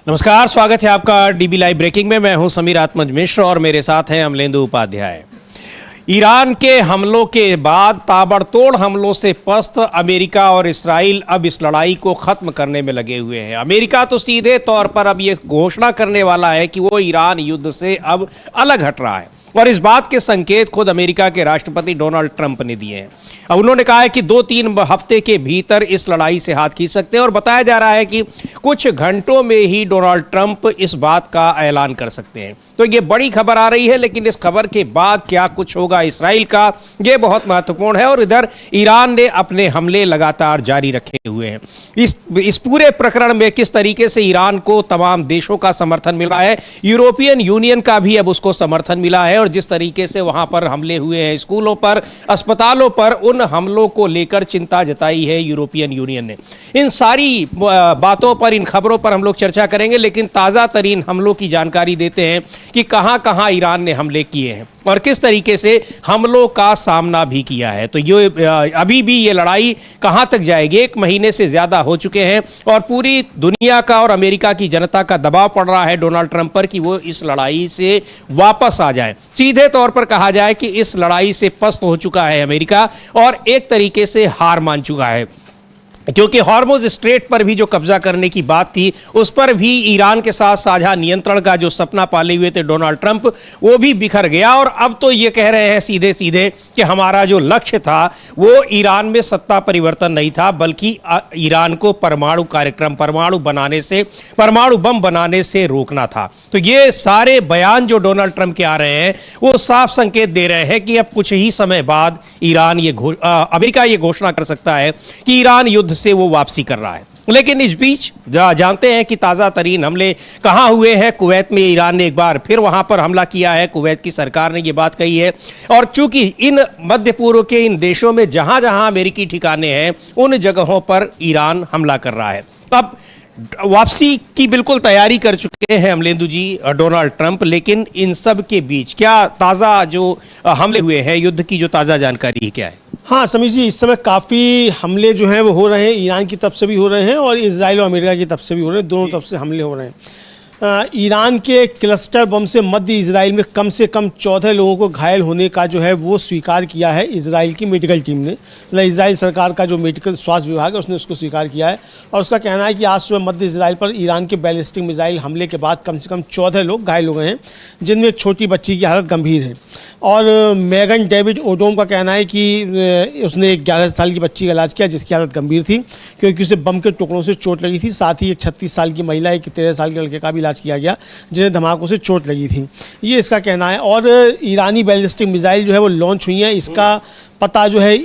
नमस्कार, स्वागत है आपका डीबी लाइव ब्रेकिंग में। मैं हूं समीर आत्मज मिश्र और मेरे साथ हैं अमलेंदु उपाध्याय। ईरान के हमलों के बाद ताबड़तोड़ हमलों से पस्त अमेरिका और इस्राइल अब इस लड़ाई को खत्म करने में लगे हुए हैं। अमेरिका तो सीधे तौर पर अब ये घोषणा करने वाला है कि वो ईरान युद्ध से अब अलग हट रहा है और इस बात के संकेत खुद अमेरिका के राष्ट्रपति डोनाल्ड ट्रंप ने दिए हैं। अब उन्होंने कहा है कि 2-3 हफ्ते के भीतर इस लड़ाई से हाथ खींच सकते हैं और बताया जा रहा है कि कुछ घंटों में ही डोनाल्ड ट्रंप इस बात का ऐलान कर सकते हैं। तो ये बड़ी खबर आ रही है, लेकिन इस खबर के बाद क्या कुछ होगा इसराइल का, ये बहुत महत्वपूर्ण है। और इधर ईरान ने अपने हमले लगातार जारी रखे हुए हैं। इस पूरे प्रकरण में किस तरीके से ईरान को तमाम देशों का समर्थन मिल रहा है, यूरोपियन यूनियन का भी अब उसको समर्थन मिला है और जिस तरीके से वहां पर हमले हुए हैं स्कूलों पर, अस्पतालों पर, उन हमलों को लेकर चिंता जताई है यूरोपियन यूनियन ने। इन सारी बातों पर, इन खबरों पर हम लोग चर्चा करेंगे, लेकिन ताज़ा तरीन हमलों की जानकारी देते हैं कि कहां-कहां ईरान ने हमले किए हैं और किस तरीके से हमलों का सामना भी किया है। तो ये अभी भी ये लड़ाई कहां तक जाएगी? 1 महीने से ज्यादा हो चुके हैं और पूरी दुनिया का और अमेरिका की जनता का दबाव पड़ रहा है डोनाल्ड ट्रंप पर कि वो इस लड़ाई से वापस आ जाए। सीधे तौर पर कहा जाए कि इस लड़ाई से पस्त हो चुका है अमेरिका और एक तरीके से हार मान चुका है, क्योंकि हॉर्मुज़ स्ट्रेट पर भी जो कब्जा करने की बात थी, उस पर भी ईरान के साथ साझा नियंत्रण का जो सपना पाले हुए थे डोनाल्ड ट्रंप, वो भी बिखर गया। और अब तो ये कह रहे हैं सीधे सीधे कि हमारा जो लक्ष्य था वो ईरान में सत्ता परिवर्तन नहीं था, बल्कि ईरान को परमाणु कार्यक्रम, परमाणु बम बनाने से रोकना था। तो ये सारे बयान जो डोनाल्ड ट्रंप के आ रहे हैं वो साफ संकेत दे रहे हैं कि अब कुछ ही समय बाद अमेरिका ये घोषणा कर सकता है कि ईरान युद्ध से वो वापसी कर रहा है। लेकिन इस बीच जानते हैं कि ताज़ा तरीन हमले कहां हुए हैं। कुवैत में ईरान ने एक बार फिर वहां पर हमला किया है। कुवैत की सरकार ने ये बात कही है और चूंकि इन मध्य पूर्व के इन देशों में जहां जहां अमेरिकी ठिकाने हैं, उन जगहों पर ईरान हमला कर रहा है। अब वापसी की बिल्कुल तैयारी कर चुके हैं अमलेंदु जी डोनाल्ड ट्रंप, लेकिन इन सब के बीच क्या ताज़ा जो हमले हुए हैं, युद्ध की जो ताज़ा जानकारी क्या है? हाँ समीर जी, इस समय काफ़ी हमले जो हैं वो हो रहे हैं। ईरान की तरफ से भी हो रहे हैं और इजराइल और अमेरिका की तरफ से भी हो रहे हैं। दोनों तरफ से हमले हो रहे हैं। ईरान के क्लस्टर बम से मध्य इजराइल में कम से कम 14 लोगों को घायल होने का जो है वो स्वीकार किया है इजराइल की मेडिकल टीम ने। मतलब इजराइल सरकार का जो मेडिकल स्वास्थ्य विभाग है उसने उसको स्वीकार किया है और उसका कहना है कि आज सुबह मध्य इजराइल पर ईरान के बैलिस्टिक मिसाइल हमले के बाद कम से कम 14 लोग घायल हो गए हैं, जिनमें एक छोटी बच्ची की हालत गंभीर है। और मेगन डेविड ओडोम का कहना है कि उसने एक 11 साल की बच्ची का इलाज किया जिसकी हालत गंभीर थी, क्योंकि उसे बम के टुकड़ों से चोट लगी थी। साथ ही एक 36 साल की महिला, एक 13 साल के लड़के का भी इलाज किया गया जिन्हें धमाकों से चोट लगी थी, ये इसका कहना है। और ईरानी बैलिस्टिक मिसाइल जो है वो लॉन्च हुई है, इसका पता जो है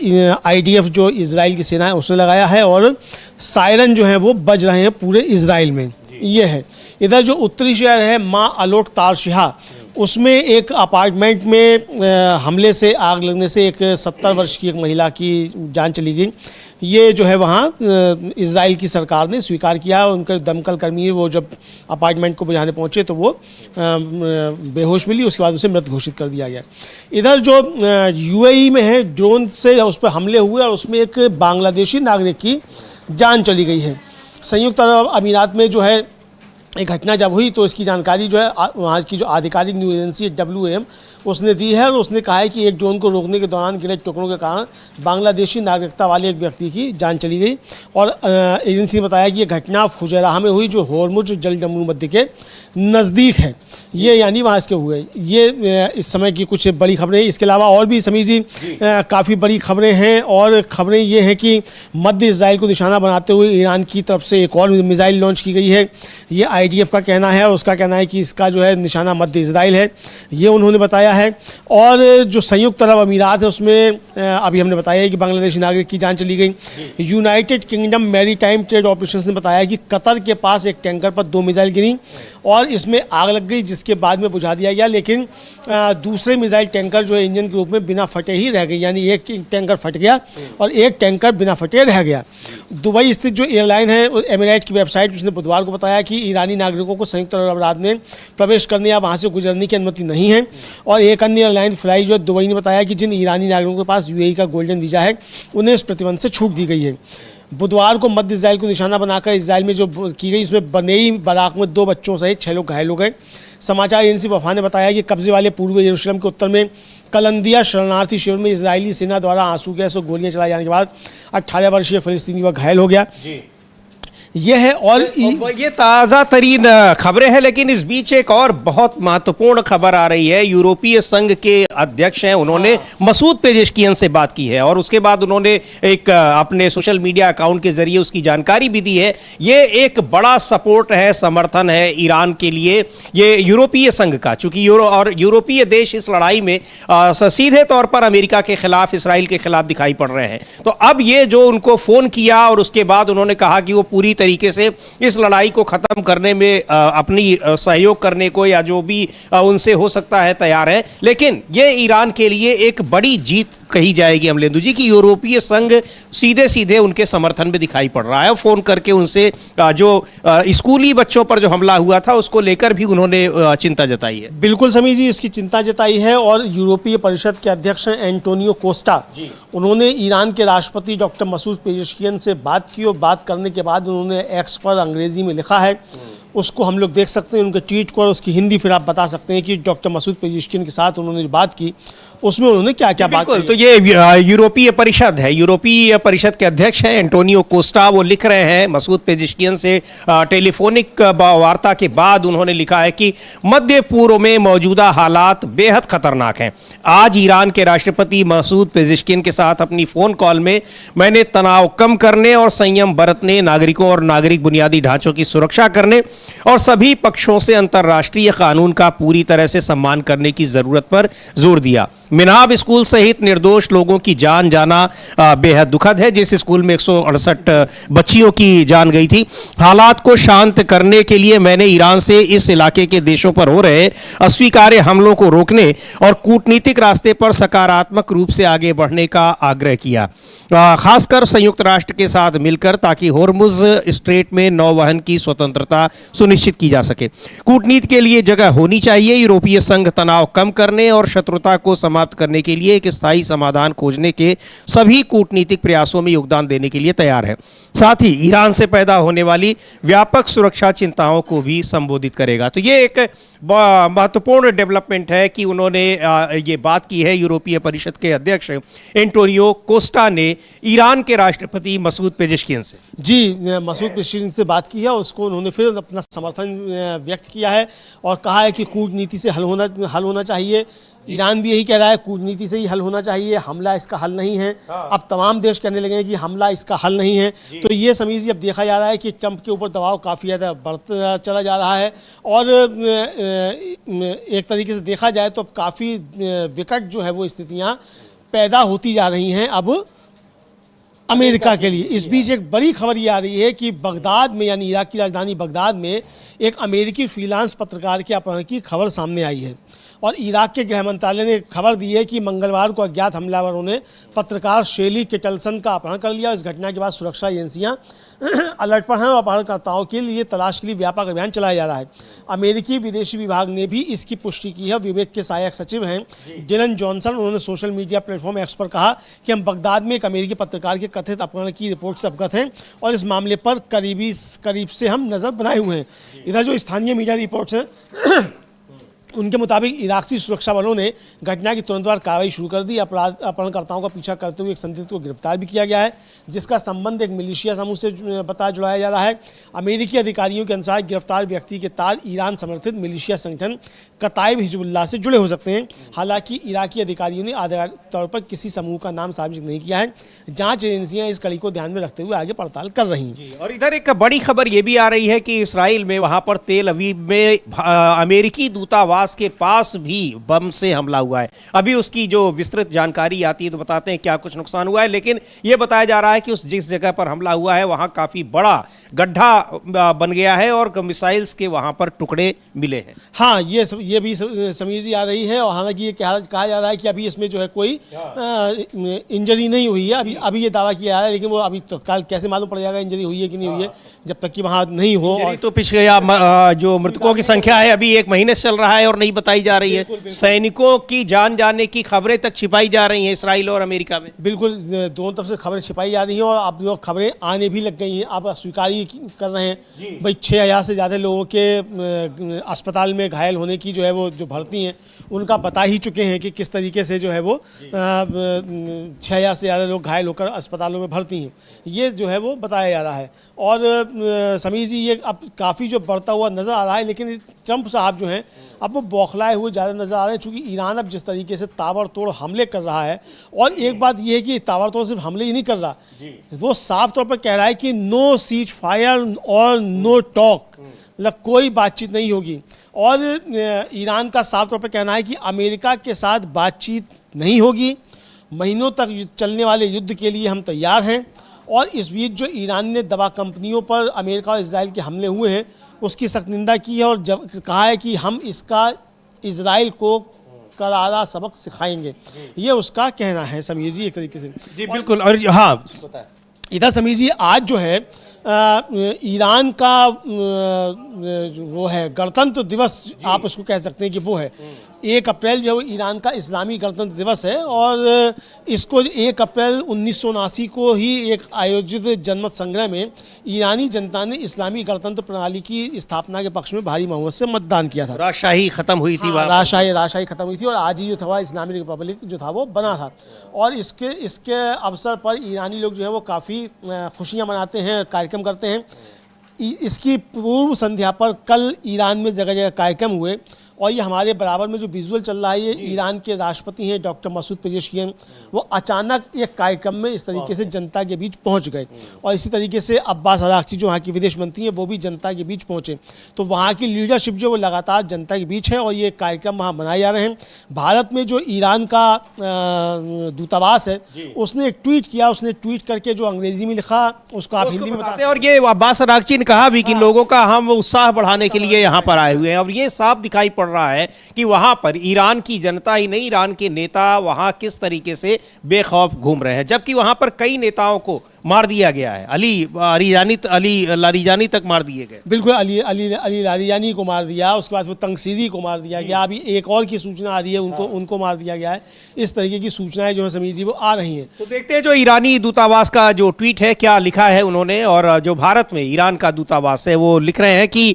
IDF जो इजराइल की सेना है उसने लगाया है और सायरन जो है वो बज रहे हैं पूरे इजराइल में, ये है। इधर जो उत्तरी शहर है माँ अलोट तारशिहा, उसमें एक अपार्टमेंट में हमले से, आग लगने से एक 70 वर्ष की एक महिला की जान चली गई। ये जो है वहाँ इजराइल की सरकार ने स्वीकार किया है। उनके दमकल कर्मी वो जब अपार्टमेंट को बुझाने पहुँचे तो वो बेहोश मिली, उसके बाद उसे मृत घोषित कर दिया गया। इधर जो UAE में है, ड्रोन से उस पर हमले हुए और उसमें एक बांग्लादेशी नागरिक की जान चली गई है। संयुक्त अरब अमीरात में जो है एक घटना जब हुई तो इसकी जानकारी जो है वहाँ की जो आधिकारिक न्यूज़ एजेंसी WAM उसने दी है और उसने कहा है कि एक ड्रोन को रोकने के दौरान गिरे टुकड़ों के कारण बांग्लादेशी नागरिकता वाले एक व्यक्ति की जान चली गई। और एजेंसी ने बताया कि ये घटना फुजैराह में हुई, जो हॉर्मुज़ जल जम्मू मध्य के नज़दीक है। ये यानी वहाँ इसके हुए। ये इस समय की कुछ बड़ी खबरें। इसके अलावा और भी समीर जी काफ़ी बड़ी खबरें हैं और खबरें ये हैं कि मध्य इजराइल को निशाना बनाते हुए ईरान की तरफ से एक और मिसाइल लॉन्च की गई है। ये IDF का कहना है और उसका कहना है कि इसका जो है निशाना मध्य इजराइल है, ये उन्होंने बताया है। और जो संयुक्त अरब अमीरात है उसमें अभी हमने बताया है कि बांग्लादेशी नागरिक की जान चली गई। United kingdom maritime trade operations ने बताया कि कतर के पास एक टैंकर पर 2 मिसाइल गिरी और इसमें आग लग गई, जिसके बाद में बुझा दिया गया। लेकिन दूसरे मिसाइल टैंकर जो है इंजन के रूप में बिना फटे ही रह गई, यानी एक टैंकर फट गया और एक टैंकर बिना फटे रह गया। दुबई स्थित जो एयरलाइन है एमिरेट की वेबसाइट, उसने बुधवार को बताया कि ईरानी नागरिकों को संयुक्त अरब अमीरात में प्रवेश करने या वहाँ से गुजरने की अनुमति नहीं है। और एक अन्य एयरलाइन फ्लाई जो है दुबई ने बताया कि जिन ईरानी नागरिकों के पास UAE का गोल्डन वीज़ा है उन्हें इस प्रतिबंध से छूट दी गई है। बुधवार को मध्य इसराइल को निशाना बनाकर इसराइल में जो की गई उसमें बनेई बाराक में 2 बच्चों सहित 6 लोग घायल हो गए। समाचार एजेंसी वफा ने बताया कि कब्जे वाले पूर्वी यरूशलेम के उत्तर में कलंदिया शरणार्थी शिविर में इजरायली सेना द्वारा आंसू गैस और गोलियां चलाए जाने के बाद 18 वर्षीय फिलिस्तीनी युवक घायल हो गया। यह है और ये ताज़ा तरीन खबरें हैं, लेकिन इस बीच एक और बहुत महत्वपूर्ण खबर आ रही है। यूरोपीय संघ के अध्यक्ष हैं, उन्होंने मसूद पेजेशकियन से बात की है और उसके बाद उन्होंने एक अपने सोशल मीडिया अकाउंट के जरिए उसकी जानकारी भी दी है। ये एक बड़ा सपोर्ट है, समर्थन है ईरान के लिए, ये यूरोपीय संघ का, चूंकि यूरोपीय देश इस लड़ाई में सीधे तौर पर अमेरिका के खिलाफ, इसराइल के खिलाफ दिखाई पड़ रहे हैं। तो अब ये जो उनको फोन किया और उसके बाद उन्होंने कहा कि वो पूरी तरीके से इस लड़ाई को खत्म करने में अपनी सहयोग करने को या जो भी उनसे हो सकता है तैयार है। लेकिन ये ईरान के लिए एक बड़ी जीत कही जाएगी अमलेंदु जी की यूरोपीय संघ सीधे सीधे उनके समर्थन में दिखाई पड़ रहा है। फोन करके उनसे जो स्कूली बच्चों पर जो हमला हुआ था उसको लेकर भी उन्होंने चिंता जताई है। बिल्कुल समीर जी, इसकी चिंता जताई है और यूरोपीय परिषद के अध्यक्ष एंटोनियो कोस्टा, उन्होंने ईरान के राष्ट्रपति डॉक्टर मसूद पेजेशकियन से बात की और बात करने के बाद उन्होंने एक्स पर अंग्रेजी में लिखा है, उसको हम लोग देख सकते हैं, उनके ट्वीट को, और उसकी हिंदी फिर आप बता सकते हैं कि डॉक्टर मसूद पेजेशकियन के साथ उन्होंने जो बात की उसमें उन्होंने क्या क्या बात की। तो ये यूरोपीय परिषद है, यूरोपीय परिषद के अध्यक्ष हैं एंटोनियो कोस्टा, वो लिख रहे हैं मसूद पेजेशकियन से टेलीफोनिक वार्ता के बाद उन्होंने लिखा है कि मध्य पूर्व में मौजूदा हालात बेहद खतरनाक हैं। आज ईरान के राष्ट्रपति मसूद पेजेशकियन के साथ अपनी फ़ोन कॉल में मैंने तनाव कम करने और संयम बरतने, नागरिकों और नागरिक बुनियादी ढांचों की सुरक्षा करने और सभी पक्षों से अंतर्राष्ट्रीय कानून का पूरी तरह से सम्मान करने की ज़रूरत पर जोर दिया। मिनाब स्कूल सहित निर्दोष लोगों की जान जाना बेहद दुखद है, जिस स्कूल में 168 बच्चियों की जान गई थी। हालात को शांत करने के लिए मैंने ईरान से इस इलाके के देशों पर हो रहे अस्वीकार्य हमलों को रोकने और कूटनीतिक रास्ते पर सकारात्मक रूप से आगे बढ़ने का आग्रह किया, खासकर संयुक्त राष्ट्र के साथ मिलकर, ताकि होर्मुज स्ट्रेट में नौवहन की स्वतंत्रता सुनिश्चित की जा सके। कूटनीति के लिए जगह होनी चाहिए। यूरोपीय संघ तनाव कम करने और शत्रुता को समाप्त करने के लिए एक स्थायी समाधान खोजने के सभी कूटनीतिक प्रयासों में योगदान देने के लिए तैयार है। साथ ही ईरान से पैदा होने वाली व्यापक सुरक्षा चिंताओं को भी संबोधित करेगा। तो ये एक महत्वपूर्ण डेवलपमेंट है कि उन्होंने ये बात की है यूरोपीय परिषद के अध्यक्ष एंटोनियो कोस्टा ने ईरान के राष्ट्रपति मसूद पेजेशकियन से। जी, मसूद पेजेशकियन से बात की है, उसको उन्होंने फिर अपना समर्थन व्यक्त किया है और कहा है कि कूटनीति से हल होना चाहिए। ईरान भी यही कह रहा है कूटनीति से ही हल होना चाहिए, हमला इसका हल नहीं है। अब तमाम देश कहने लगे हैं कि हमला इसका हल नहीं है। तो ये समीर जी अब देखा जा रहा है कि ट्रंप के ऊपर दबाव काफ़ी ज़्यादा बढ़ता चला जा रहा है और एक तरीके से देखा जाए तो अब काफ़ी विकट जो है वो स्थितियाँ पैदा होती जा रही हैं अब अमेरिका के लिए। इस बीच एक बड़ी खबर ये आ रही है कि बगदाद में, यानी इराक की राजधानी बगदाद में, एक अमेरिकी फ्रीलांस पत्रकार के अपहरण की खबर सामने आई है और इराक के गृह मंत्रालय ने खबर दी है कि मंगलवार को अज्ञात हमलावरों ने पत्रकार शेली किटलसन का अपहरण कर लिया। इस घटना के बाद सुरक्षा एजेंसियां अलर्ट पर हैं और अपहरणकर्ताओं के लिए तलाश के लिए व्यापक अभियान चलाया जा रहा है। अमेरिकी विदेशी विभाग ने भी इसकी पुष्टि की है। विवेक के सहायक सचिव हैं डिलन जॉनसन, उन्होंने सोशल मीडिया प्लेटफॉर्म एक्स पर कहा कि हम बगदाद में एक अमेरिकी पत्रकार के कथित अपहरण की रिपोर्ट से अवगत हैं और इस मामले पर करीब से हम नज़र बनाए हुए हैं। इधर जो स्थानीय मीडिया रिपोर्ट्स हैं उनके मुताबिक इराकी सुरक्षा बलों ने घटना की तुरंत बाद कार्रवाई शुरू कर दी। अपहरणकर्ताओं का पीछा करते हुए एक संदिग्ध को गिरफ्तार भी किया गया है, जिसका संबंध एक मिलिशिया समूह से जुड़ाया जा रहा है। अमेरिकी अधिकारियों के अनुसार गिरफ्तार व्यक्ति के तार ईरान समर्थित मिलिशिया संगठन कताइब हिजबुल्लाह से जुड़े हो सकते हैं। हालांकि इराकी अधिकारियों ने आधिकारिक तौर पर किसी समूह का नाम सार्वजनिक नहीं किया है। जाँच एजेंसियाँ इस कड़ी को ध्यान में रखते हुए आगे पड़ताल कर रही हैं। और इधर एक बड़ी खबर ये भी आ रही है कि इसराइल में, वहाँ पर तेल अवीव में अमेरिकी दूतावास के पास भी बम से हमला हुआ है। अभी उसकी जो विस्तृत जानकारी आती है तो बताते हैं क्या कुछ नुकसान हुआ है, लेकिन यह बताया जा रहा है कि उस जिस जगह पर हमला हुआ है वहां काफी बड़ा गड्ढा बन गया है और मिसाइल्स के वहां पर टुकड़े मिले हैं। हाँ, ये भी समीर जी आ रही है और हालांकि ये कहा जा रहा है कि अभी इसमें जो है कोई इंजरी नहीं हुई है। अभी ये दावा किया जा रहा है, लेकिन वो अभी तत्काल कैसे मालूम पड़ जाएगा इंजरी हुई है कि नहीं हुई है जब तक कि वहां नहीं हो। तो पिछले जो मृतकों की संख्या है अभी 1 महीने से चल रहा है और और नहीं बताई जा रही है। सैनिकों की जान जाने की खबरें तक छिपाई जा रही हैं इसराइल और अमेरिका में। बिल्कुल, दोनों तरफ से खबरें छिपाई जा रही हैं और अब जो खबरें आने भी लग गई हैं, आप स्वीकार ही कर रहे हैं भाई 6000 से ज़्यादा लोगों के अस्पताल में घायल होने की जो है वो जो भर्ती हैं उनका बता ही चुके हैं कि किस तरीके से जो है वो 6000 से ज़्यादा लोग घायल होकर अस्पतालों में भर्ती हैं, ये जो है वो बताया जा रहा है। और समीर जी, ये अब काफ़ी जो बढ़ता हुआ नज़र आ रहा है, लेकिन ट्रंप साहब जो हैं अब वो बौखलाए हुए ज़्यादा नज़र आ रहे हैं, चूँकि ईरान अब जिस तरीके से ताबड़तोड़ हमले कर रहा है। और एक बात ये है कि ताबड़तोड़ सिर्फ हमले ही नहीं कर रहा, वो साफ तौर पर कह रहा है कि नो सीज फायर और नो टॉक, मतलब कोई बातचीत नहीं होगी। और ईरान का साफ तौर पर कहना है कि अमेरिका के साथ बातचीत नहीं होगी, महीनों तक चलने वाले युद्ध के लिए हम तैयार हैं। और इस बीच जो ईरान ने दवा कंपनियों पर अमेरिका और इजराइल के हमले हुए हैं उसकी सख्त निंदा की है और जब कहा है कि हम इसका इजराइल को करारा सबक सिखाएंगे, ये उसका कहना है समीर जी एक तरीके से। जी बिल्कुल। और हाँ, इधर समीर जी आज जो है ईरान का वो है गणतंत्र दिवस, आप उसको कह सकते हैं कि वो है 1 अप्रैल जो है ईरान का इस्लामी गणतंत्र दिवस है। और इसको 1 अप्रैल 1979 को ही एक आयोजित जनमत संग्रह में ईरानी जनता ने इस्लामी गणतंत्र प्रणाली की स्थापना के पक्ष में भारी बहुमत से मतदान किया था। राजशाही खत्म हुई थी, राजशाही खत्म हुई थी और आज ही जो था इस्लामी रिपब्लिक जो था वो बना था। और इसके अवसर पर ईरानी लोग जो है वो काफ़ी खुशियाँ मनाते हैं, कार्यक्रम करते हैं। इसकी पूर्व संध्या पर कल ईरान में जगह जगह कार्यक्रम हुए और ये हमारे बराबर में जो विजुअल चल रहा है ये ईरान के राष्ट्रपति हैं डॉक्टर मसूद पेजेशकियान, वो अचानक एक कार्यक्रम में इस तरीके से जनता के बीच पहुंच गए। और इसी तरीके से अब्बास अरागची जो वहाँ की विदेश मंत्री हैं वो भी जनता के बीच पहुंचे। तो वहाँ की लीडरशिप जो वो लगातार जनता के बीच है और ये कार्यक्रम वहाँ मनाए जा रहे हैं। भारत में जो ईरान का दूतावास है उसने एक ट्वीट किया, उसने ट्वीट करके जो अंग्रेजी में लिखा उसको आप हिंदी में बताते हैं। और ये अब्बास अरागची ने कहा भी कि लोगों का हम उत्साह बढ़ाने के लिए यहाँ पर आए हुए हैं। और ये साफ दिखाई पड़ रहा है कि वहां पर ईरान की जनता ही नहीं, ईरान के नेता वहां किस तरीके से बेखौफ घूम रहे हैं, जबकि वहां पर कई नेताओं को मार दिया गया है। अली लारीजानी तक मार दिए गए। बिल्कुल, अली लारीजानी को मार दिया, उसके बाद वो तंगसीरी को मार दिया गया, अभी एक और की सूचना आ रही है उनको मार दिया गया है। इस तरीके की सूचनाएं जो है समीर जी वो आ रही हैं। तो देखते हैं जो ईरानी दूतावास का जो ट्वीट है क्या लिखा है उन्होंने। और जो भारत में ईरान का दूतावास है वो लिख रहे हैं कि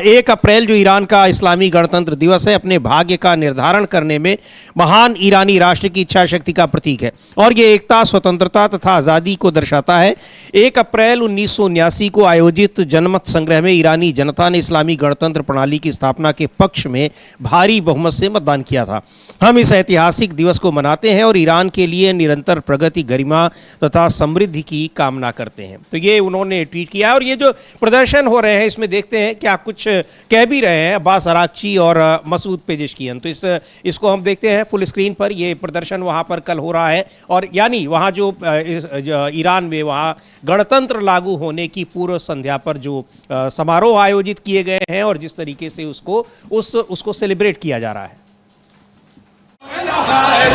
1 अप्रैल जो ईरान का इस्लामी गणतंत्र दिवस है अपने भाग्य का निर्धारण करने में महान ईरानी राष्ट्र की इच्छा शक्ति का प्रतीक है और ये एकता, स्वतंत्रता तथा आज़ादी को दर्शाता है। 1 अप्रैल 1979 को आयोजित जनमत संग्रह में ईरानी जनता ने इस्लामी गणतंत्र प्रणाली की स्थापना के पक्ष में भारी बहुमत से मतदान किया था। हम इस ऐतिहासिक दिवस को मनाते हैं और ईरान के लिए निरंतर प्रगति, गरिमा तथा समृद्धि की कामना करते हैं। तो ये उन्होंने ट्वीट किया। और ये जो प्रदर्शन हो रहे हैं इसमें देखते हैं क्या कुछ कह भी रहे हैं अब्बास अरागची और मसूद पेजेशकियान। तो इसको हम देखते हैं फुल स्क्रीन पर। ये प्रदर्शन वहाँ पर कल हो रहा है और यानी वहाँ जो ईरान में वहाँ गणतंत्र लागू होने की पूर्व संध्या पर जो समारोह आयोजित किए गए हैं और जिस तरीके से उसको सेलिब्रेट किया जा रहा है।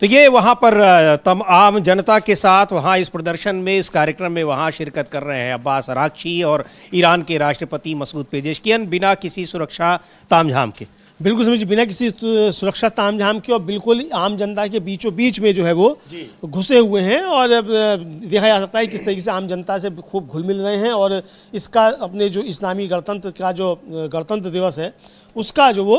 तो ये वहाँ पर आम जनता के साथ वहाँ इस प्रदर्शन में, इस कार्यक्रम में वहाँ शिरकत कर रहे हैं अब्बास अरागची और ईरान के राष्ट्रपति मसूद पेजेशकियन बिना किसी सुरक्षा तामझाम के। बिल्कुल समझिए, बिना किसी सुरक्षा तामझाम के और बिल्कुल आम जनता के बीचों बीच में जो है वो घुसे हुए हैं। और देखा जा सकता है किस तरीके से आम जनता से खूब घुल मिल रहे हैं और इसका अपने जो इस्लामी गणतंत्र का जो गणतंत्र दिवस है उसका जो वो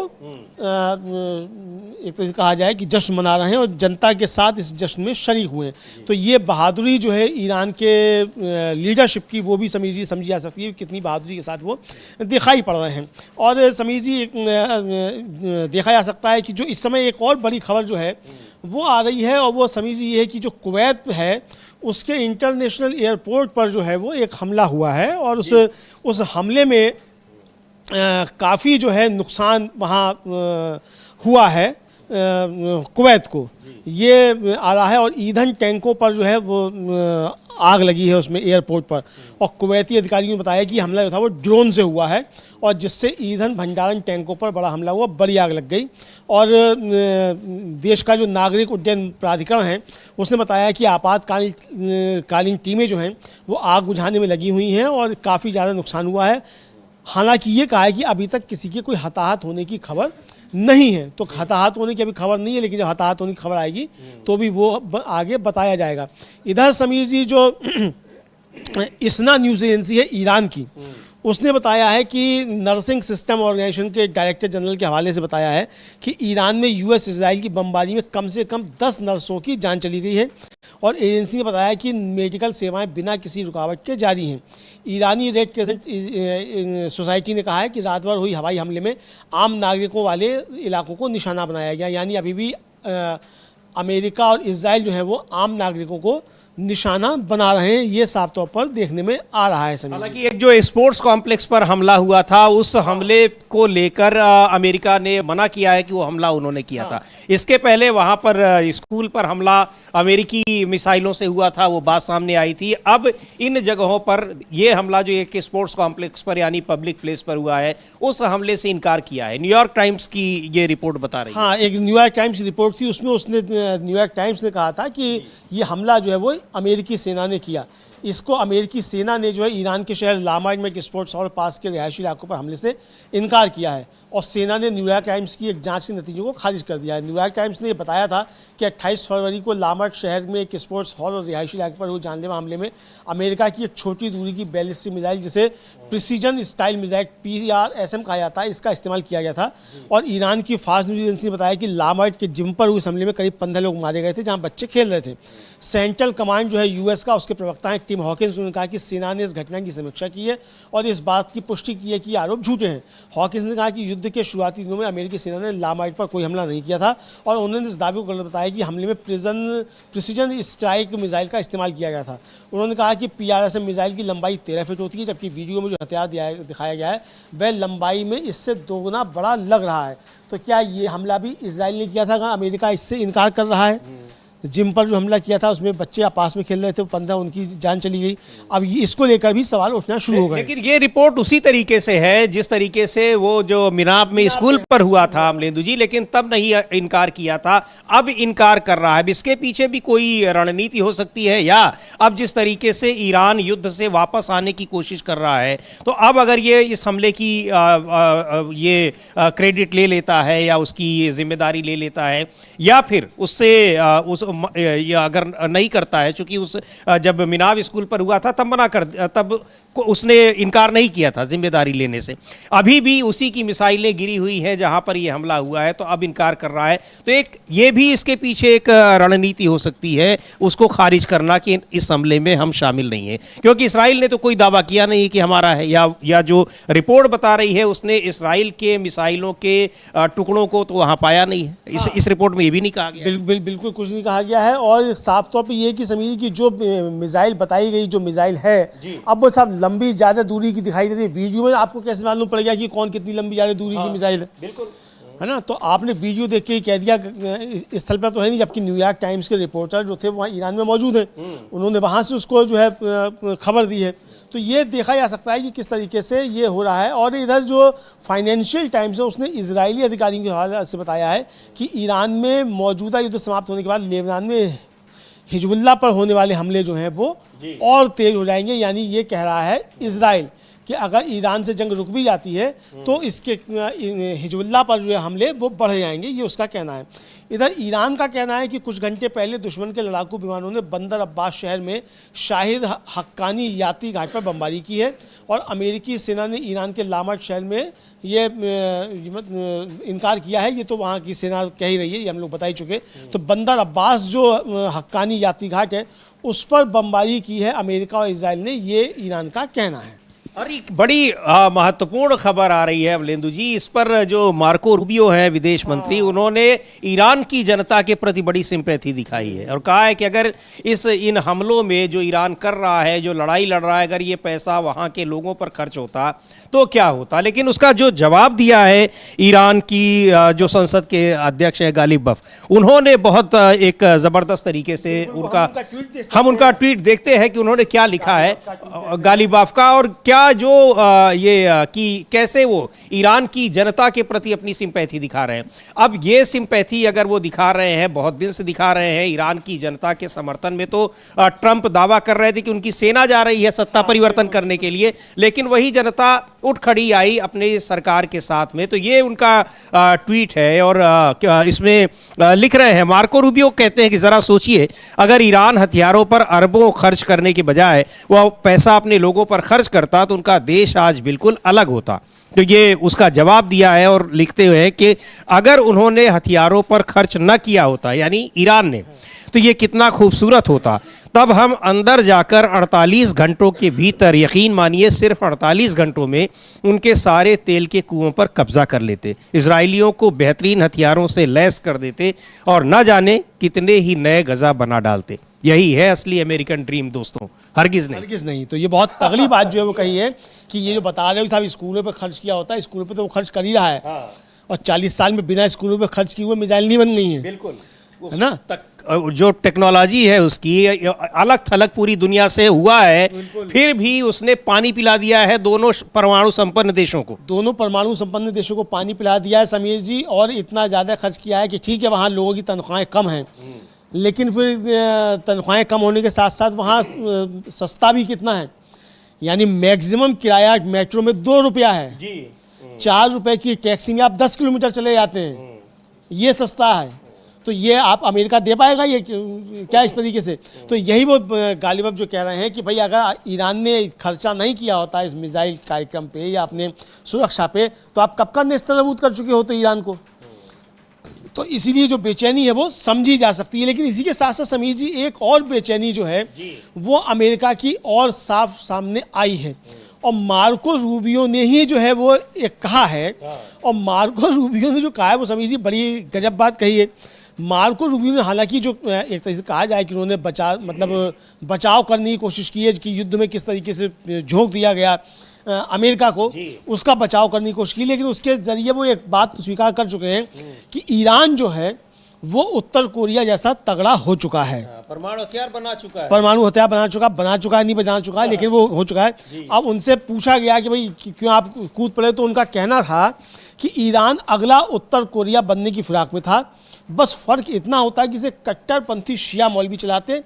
एक तरह से कहा जाए कि जश्न मना रहे हैं और जनता के साथ इस जश्न में शरीक हुए हैं। तो ये बहादुरी जो है ईरान के लीडरशिप की, वो भी समीर जी समझी जा सकती है कितनी बहादुरी के साथ वो दिखाई पड़ रहे हैं। और समीर जी देखा जा सकता है कि जो इस समय एक और बड़ी खबर जो है वो आ रही है और वो समीर जी ये है कि जो कुवैत है उसके इंटरनेशनल एयरपोर्ट पर जो है वो एक हमला हुआ है और उस हमले में काफ़ी जो है नुकसान वहाँ हुआ है कुवैत को, ये आ रहा है। और ईंधन टैंकों पर जो है वो आग लगी है उसमें एयरपोर्ट पर। और कुवैती अधिकारियों ने बताया कि हमला जो था वो ड्रोन से हुआ है और जिससे ईंधन भंडारण टैंकों पर बड़ा हमला हुआ, बड़ी आग लग गई। और देश का जो नागरिक उड्डयन प्राधिकरण है उसने बताया कि आपातकालीन टीमें जो हैं वो आग बुझाने में लगी हुई हैं और काफ़ी ज़्यादा नुकसान हुआ है। हालांकि ये कहा है कि अभी तक किसी के कोई हताहत होने की खबर नहीं है। तो हताहत होने की अभी खबर नहीं है, लेकिन जब हताहत होने की खबर आएगी तो भी वो आगे बताया जाएगा। इधर समीर जी जो इसना न्यूज़ एजेंसी है ईरान की, उसने बताया है कि नर्सिंग सिस्टम ऑर्गेनाइजेशन के डायरेक्टर जनरल के हवाले से बताया है कि ईरान में यूएस इजराइल की बमबारी में कम से कम 10 नर्सों की जान चली गई है। और एजेंसी ने बताया कि मेडिकल सेवाएं बिना किसी रुकावट के जारी हैं। ईरानी रेड क्रिसेंट सोसाइटी ने कहा है कि रात भर हुई हवाई हमले में आम नागरिकों वाले इलाकों को निशाना बनाया गया। यानी अभी भी अमेरिका और इजराइल जो है वो आम नागरिकों को निशाना बना रहे हैं, ये साफ तौर पर देखने में आ रहा है। हालांकि एक जो स्पोर्ट्स कॉम्प्लेक्स पर हमला हुआ था उस हमले को लेकर अमेरिका ने मना किया है कि वो हमला उन्होंने किया था। इसके पहले वहां पर स्कूल पर हमला अमेरिकी मिसाइलों से हुआ था, वो बात सामने आई थी। अब इन जगहों पर ये हमला जो एक स्पोर्ट्स कॉम्प्लेक्स पर यानी पब्लिक प्लेस पर हुआ है उस हमले से इनकार किया है। न्यूयॉर्क टाइम्स की ये रिपोर्ट बता रही है। हाँ, एक न्यूयॉर्क टाइम्स की रिपोर्ट थी, उसमें उसने न्यूयॉर्क टाइम्स ने कहा था कि ये हमला जो है वो अमेरिकी सेना ने किया। इसको अमेरिकी सेना ने जो है ईरान के शहर लामार्ड में एक स्पोर्ट्स हॉल पास के रिहायशी इलाकों पर हमले से इनकार किया है और सेना ने न्यूयॉर्क टाइम्स की एक जांच के नतीजों को खारिज कर दिया है। न्यूयॉर्क टाइम्स ने ये बताया था कि 28 फरवरी को लामार्ड शहर में एक स्पोर्ट्स हॉल और रिहायशी इलाके पर हुए जानलेवा हमले में अमेरिका की एक छोटी दूरी की बैलिस्टिक मिसाइल जिसे प्रिसीजन स्टाइल मिसाइल PRSM कहा जाता है, इसका इस्तेमाल किया गया था। और ईरान की फास्ट न्यूज़ एजेंसी ने बताया कि लामार्ड के जिम पर हुए हमले में करीब 15 लोग मारे गए थे जहाँ बच्चे खेल रहे थे। सेंट्रल कमांड जो है यूएस का, उसके प्रवक्ता हैं टिम हॉकिंस, उन्होंने कहा कि सेना ने इस घटना की समीक्षा की है और इस बात की पुष्टि की है कि आरोप झूठे हैं। हॉकिंस ने कहा कि युद्ध के शुरुआती दिनों में अमेरिकी सेना ने लामार्ड पर कोई हमला नहीं किया था और उन्होंने इस दावे को गलत बताया कि हमले में प्रिसीजन स्ट्राइक मिसाइल का इस्तेमाल किया गया था। उन्होंने कहा कि PRSM मिसाइल की लंबाई 13 फीट होती है, जबकि वीडियो में जो हथियार दिखाया गया है वह लंबाई में इससे 2 गुना बड़ा लग रहा है। तो क्या ये हमला भी इजराइल ने किया था? अमेरिका इससे इनकार कर रहा है। जिम पर जो हमला किया था उसमें बच्चे आपस में खेल रहे थे, 15 उनकी जान चली गई। अब इसको लेकर भी सवाल उठना शुरू हो गए। लेकिन ये रिपोर्ट उसी तरीके से है जिस तरीके से वो जो मिनाब में स्कूल पर हुआ था अमलेंदु जी, लेकिन तब नहीं इनकार किया था, अब इनकार कर रहा है। अब इसके पीछे भी कोई रणनीति हो सकती है या अब जिस तरीके से ईरान युद्ध से वापस आने की कोशिश कर रहा है तो अब अगर ये इस हमले की ये क्रेडिट ले लेता है या उसकी जिम्मेदारी ले लेता है या फिर उससे या अगर नहीं करता है, चूंकि उस जब मिनाब स्कूल पर हुआ था तब उसने इनकार नहीं किया था जिम्मेदारी लेने से। अभी भी उसी की मिसाइलें गिरी हुई हैं जहां पर यह हमला हुआ है, तो अब इनकार कर रहा है। तो एक ये भी इसके पीछे एक रणनीति हो सकती है उसको खारिज करना कि इस हमले में हम शामिल नहीं हैं, क्योंकि इसराइल ने तो कोई दावा किया नहीं कि हमारा है या जो रिपोर्ट बता रही है उसने इसराइल के मिसाइलों के टुकड़ों को तो वहां पाया नहीं है। इस रिपोर्ट में ये भी नहीं कहा गया। बिल्कुल कुछ नहीं कहा गया है। और साफ तौर पे ये कि समीर की जो मिसाइल बताई गई, जो मिसाइल है अब वो सब लंबी ज़्यादा दूरी की दिखाई दे रही है। वीडियो में आपको कैसे मालूम पड़ गया कि कौन कितनी लंबी ज़्यादा दूरी की मिसाइल है? बिल्कुल है ना। तो आपने वीडियो देख के ही कह दिया, इस स्थल पर तो है नहीं, जबकि न्यूयॉर्क टाइम्स के रिपोर्टर जो थे वहाँ ईरान में मौजूद हैं, उन्होंने वहाँ से उसको जो है खबर दी है। तो ये देखा जा सकता है कि किस तरीके से ये हो रहा है। और इधर जो फाइनेंशियल टाइम्स है उसने इजरायली अधिकारियों के हवाले से बताया है कि ईरान में मौजूदा युद्ध समाप्त होने के बाद लेबनान में हिजबुल्लाह पर होने वाले हमले जो हैं वो और तेज हो जाएंगे। यानी ये कह रहा है इजराइल कि अगर ईरान से जंग रुक भी जाती है तो इसके हिजबुल्लाह पर जो है हमले वो बढ़ जाएंगे, ये उसका कहना है। इधर ईरान का कहना है कि कुछ घंटे पहले दुश्मन के लड़ाकू विमानों ने बंदर अब्बास शहर में शाहिद हक्कानी यात्री घाट पर बमबारी की है और अमेरिकी सेना ने ईरान के लामट शहर में ये इनकार किया है। ये तो वहाँ की सेना कह ही रही है, ये हम लोग बता ही चुके। तो बंदर अब्बास जो हक्कानी यात्री घाट है उस पर बमबारी की है अमेरिका और इजराइल ने, ये ईरान का कहना है। और एक बड़ी महत्वपूर्ण खबर आ रही है अमलेंदु जी, इस पर जो मार्को रूबियो है विदेश मंत्री, उन्होंने ईरान की जनता के प्रति बड़ी सिंपैथी दिखाई है और कहा है कि अगर इन हमलों में जो ईरान कर रहा है, जो लड़ाई लड़ रहा है, अगर ये पैसा वहाँ के लोगों पर खर्च होता तो क्या होता। लेकिन उसका जो जवाब दिया है ईरान की जो संसद के अध्यक्ष है गालिब बफ, उन्होंने बहुत एक ज़बरदस्त तरीके से हम उनका ट्वीट देखते हैं कि उन्होंने क्या लिखा है गालिब बफ का, और क्या जो कि कैसे वो ईरान की जनता के प्रति अपनी सिंपैथी दिखा रहे हैं। अब ये सिंपैथी अगर वो दिखा रहे हैं, बहुत दिन से दिखा रहे हैं ईरान की जनता के समर्थन में, तो ट्रंप दावा कर रहे थे कि उनकी सेना जा रही है सत्ता परिवर्तन करने के लिए, लेकिन वही जनता उठ खड़ी आई अपने सरकार के साथ में। तो ये उनका ट्वीट है और इसमें लिख रहे हैं, मार्को रूबियो कहते हैं कि जरा सोचिए, अगर ईरान हथियारों पर अरबों खर्च करने के बजाय वह पैसा अपने लोगों पर खर्च करता तो उनका देश आज बिल्कुल अलग होता। तो ये उसका जवाब दिया है और लिखते हुए कि अगर उन्होंने हथियारों पर खर्च न किया होता, यानी ईरान ने, तो ये कितना खूबसूरत होता। तब हम अंदर जाकर 48 घंटों के भीतर, यकीन मानिए सिर्फ 48 घंटों में, उनके सारे तेल के कुओं पर कब्जा कर लेते, इजरायलियों को बेहतरीन हथियारों से लैस कर देते और न जाने कितने ही नए गजा बना डालते। यही है असली अमेरिकन ड्रीम दोस्तों, हरगिज़ नहीं। तो ये बहुत तगड़ी बात जो है वो कही है कि ये जो बता रहे हो साहब स्कूलों पे खर्च किया होता है, स्कूलों पे तो वो खर्च कर ही रहा है। और 40 साल में बिना स्कूलों पे खर्च किए हुए मिसाइल नहीं बन गई है, बिल्कुल, है ना। जो टेक्नोलॉजी है उसकी अलग थलग पूरी दुनिया से हुआ है, फिर भी उसने पानी पिला दिया है दोनों परमाणु संपन्न देशों को। दोनों परमाणु संपन्न देशों को पानी पिला दिया है समीर जी, और इतना ज़्यादा खर्च किया है कि ठीक है वहाँ लोगों की तनख्वाहें कम हैं, लेकिन फिर तनख्वाहें कम होने के साथ साथ वहाँ सस्ता भी कितना है। यानी मैक्सिमम किराया मेट्रो में 2 रुपया है जी। 4 रुपए की टैक्सी में आप 10 किलोमीटर चले जाते हैं, ये सस्ता है। तो ये आप अमेरिका दे पाएगा ये क्या इस तरीके से? तो यही वो गालिब बफ जो कह रहे हैं कि भाई अगर ईरान ने खर्चा नहीं किया होता इस मिसाइल कार्यक्रम पे या अपने सुरक्षा पे, तो आप कब का नेस्तनाबूद कर चुके होते ईरान को। तो इसीलिए जो बेचैनी है वो समझी जा सकती है। लेकिन इसी के साथ साथ समीर जी एक और बेचैनी जो है वो अमेरिका की और साफ सामने आई है, और मार्को रूबियो ने ही जो है वो एक कहा है। और मार्को रूबियो ने जो कहा है वो समीर जी बड़ी गजब बात कही है। मार्को रूबियो ने हालांकि जो एक तरह से कहा जाए कि उन्होंने बचाव करने की कोशिश की है कि युद्ध में किस तरीके से झोंक दिया गया अमेरिका को, उसका बचाव करने की कोशिश की, लेकिन उसके जरिए वो एक बात तो स्वीकार कर चुके हैं कि ईरान जो है वो उत्तर कोरिया जैसा तगड़ा हो चुका है, परमाणु हथियार बना चुका है, परमाणु हथियार बना चुका है नहीं बना चुका है, लेकिन वो हो चुका है। अब उनसे पूछा गया कि भाई क्यों आप कूद पड़े, तो उनका कहना था कि ईरान अगला उत्तर कोरिया बनने की फिराक में था, बस फर्क इतना होता है कि इसे कट्टरपंथी शिया मौलवी चलाते,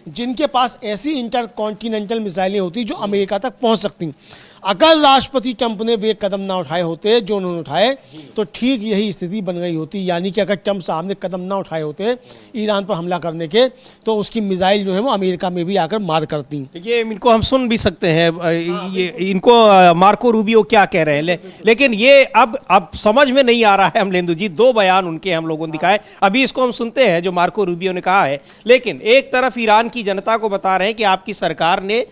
जिनके पास ऐसी इंटरकॉन्टिनेंटल मिसाइलें होती जो अमेरिका तक पहुंच सकती। अगर राष्ट्रपति ट्रंप ने वे कदम ना उठाए होते जो उन्होंने उठाए, तो ठीक यही स्थिति बन गई होती। यानी कि अगर ट्रंप साहब ने कदम ना उठाए होते ईरान पर हमला करने के, तो उसकी मिसाइल जो है वो अमेरिका में भी आकर मार करती। ये इनको हम सुन भी सकते हैं, ये इनको मार्को रूबियो क्या कह रहे हैं, लेकिन ये अब समझ में नहीं आ रहा है अमलेंदु जी। 2 बयान उनके हम लोगों ने दिखाए, अभी इसको हम सुनते हैं जो मार्को रूबियो ने कहा है। लेकिन एक तरफ ईरान की जनता को बता रहे हैं कि आपकी सरकार ने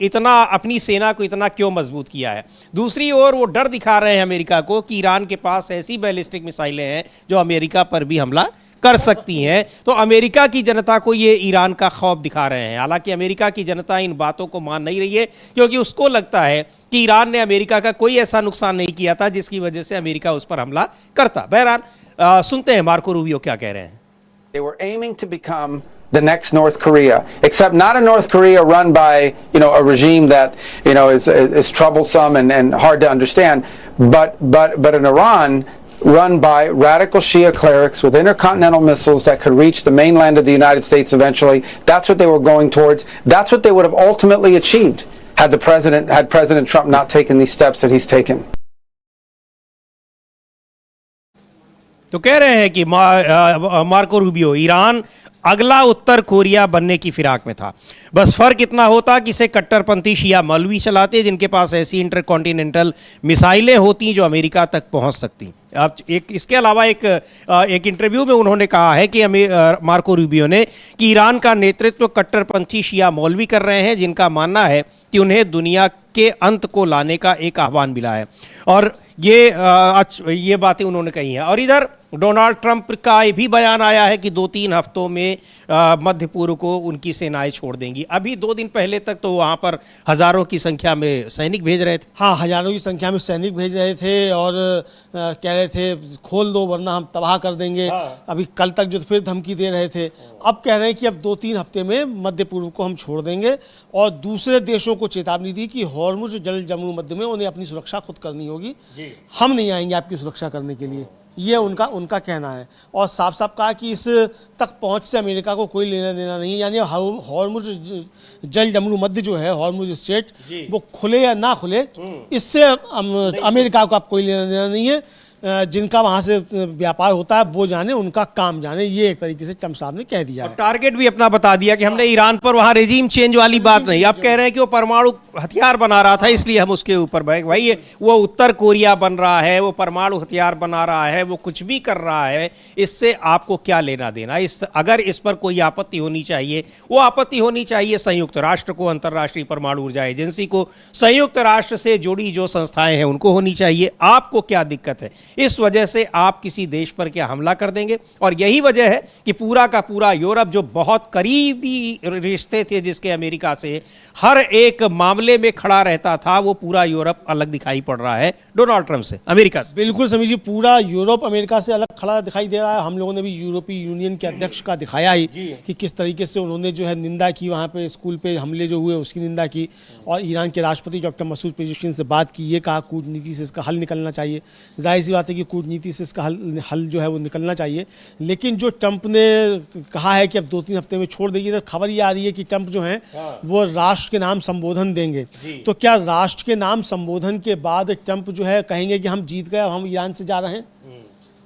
इतना अपनी सेना को इतना क्यों जो मजबूत किया है। दूसरी ओर वो डर दिखा रहे हैं अमेरिका को कि ईरान के पास ऐसी बैलिस्टिक मिसाइलें हैं जो अमेरिका पर भी हमला कर सकती हैं। तो अमेरिका की जनता को ये ईरान का खौफ दिखा रहे हैं। हालांकि अमेरिका की जनता इन बातों को मान नहीं रही है, क्योंकि उसको लगता है कि ईरान ने अमेरिका का कोई ऐसा नुकसान नहीं किया था जिसकी वजह से अमेरिका उस पर हमला करता। बहरहाल सुनते हैं मार्को रूबियो क्या कह रहे हैं। They were aiming to become the next North Korea, except not a North Korea run by, a regime that, is troublesome and hard to understand, but an Iran run by radical Shia clerics with intercontinental missiles that could reach the mainland of the United States eventually. That's what they were going towards. That's what they would have ultimately achieved had President Trump not taken these steps that he's taken. तो कह रहे हैं कि Marco Rubio Iran अगला उत्तर Korea बनने की फिराक में था। बस फर्क इतना होता कि इसे कट्टरपंथी शिया मौलवी चलाते, जिनके पास ऐसी इंटरकॉन्टिनेंटल मिसाइलें होती जो अमेरिका तक पहुंच सकती। अब इसके अलावा एक इंटरव्यू में उन्होंने कहा है कि मार्को रूबियो ने कि ईरान का नेतृत्व कट्टरपंथी शिया मौलवी कर रहे हैं, जिनका मानना है कि उन्हें दुनिया के अंत को लाने का एक आह्वान मिला है। और ये बातें उन्होंने कही हैं। और इधर डोनाल्ड ट्रंप का भी बयान आया है कि 2-3 हफ्तों में मध्य पूर्व को उनकी सेनाएं छोड़ देंगी। अभी 2 दिन पहले तक तो वहाँ पर हज़ारों की संख्या में सैनिक भेज रहे थे। हाँ, हज़ारों की संख्या में सैनिक भेज रहे थे और कह रहे थे खोल दो वरना हम तबाह कर देंगे। अभी कल तक जो फिर धमकी दे रहे थे, अब कह रहे हैं कि अब 2-3 हफ्ते में मध्य पूर्व को हम छोड़ देंगे। और दूसरे देशों को चेतावनी दी कि हॉर्मुज़ जल जम्मू मध्य में उन्हें अपनी सुरक्षा खुद करनी होगी, हम नहीं आएंगे आपकी सुरक्षा करने के लिए। ये उनका कहना है। और साफ साफ कहा कि इस तक पहुंच से अमेरिका को कोई लेना देना नहीं है। यानी हॉर्मुज़ जल जम्मू मध्य जो है, हॉर्मुज़ स्ट्रेट, वो खुले या ना खुले, इससे अमेरिका को अब कोई लेना देना नहीं है। जिनका वहाँ से व्यापार होता है वो जाने, उनका काम जाने, ये एक तरीके से ट्रम्प साहब ने कह दिया है। टारगेट भी अपना बता दिया कि हमने ईरान पर वहाँ रेजीम चेंज वाली बात नहीं। आप कह रहे हैं कि वो परमाणु हथियार बना रहा था इसलिए हम उसके ऊपर भाई वो उत्तर कोरिया बन रहा है, वो परमाणु हथियार बना रहा है, वो कुछ भी कर रहा है, इससे आपको क्या लेना देना। अगर इस पर कोई आपत्ति होनी चाहिए, वो आपत्ति होनी चाहिए संयुक्त राष्ट्र को, अंतर्राष्ट्रीय परमाणु ऊर्जा एजेंसी को, संयुक्त राष्ट्र से जुड़ी जो संस्थाएं हैं उनको होनी चाहिए। आपको क्या दिक्कत है? इस वजह से आप किसी देश पर क्या हमला कर देंगे? और यही वजह है कि पूरा का पूरा यूरोप, जो बहुत करीबी रिश्ते थे जिसके अमेरिका से हर एक मामले में खड़ा रहता था, वो पूरा यूरोप अलग दिखाई पड़ रहा है डोनाल्ड ट्रंप से, अमेरिका से। बिल्कुल समीर जी, पूरा यूरोप अमेरिका से अलग खड़ा दिखाई दे रहा है। हम लोगों ने भी यूरोपीय यूनियन के अध्यक्ष का दिखाया ही कि किस तरीके से उन्होंने जो है निंदा की, वहाँ पे स्कूल पे हमले जो हुए उसकी निंदा की। और ईरान के राष्ट्रपति डॉक्टर मसूद पेजेश्किन से बात की, ये कहा कूटनीति से इसका हल निकलना चाहिए। जाहिर सी बात है कि कूटनीति से इसका हल जो है वो निकलना चाहिए। लेकिन जो ट्रंप ने कहा है कि अब 2-3 हफ्ते में छोड़ देगी, तो खबर ये आ रही है कि ट्रंप जो है वो राष्ट्र के नाम संबोधन देंगे। तो क्या राष्ट्र के नाम संबोधन के बाद ट्रंप जो है कहेंगे कि हम जीत गए, हम ईरान से जा रहे हैं,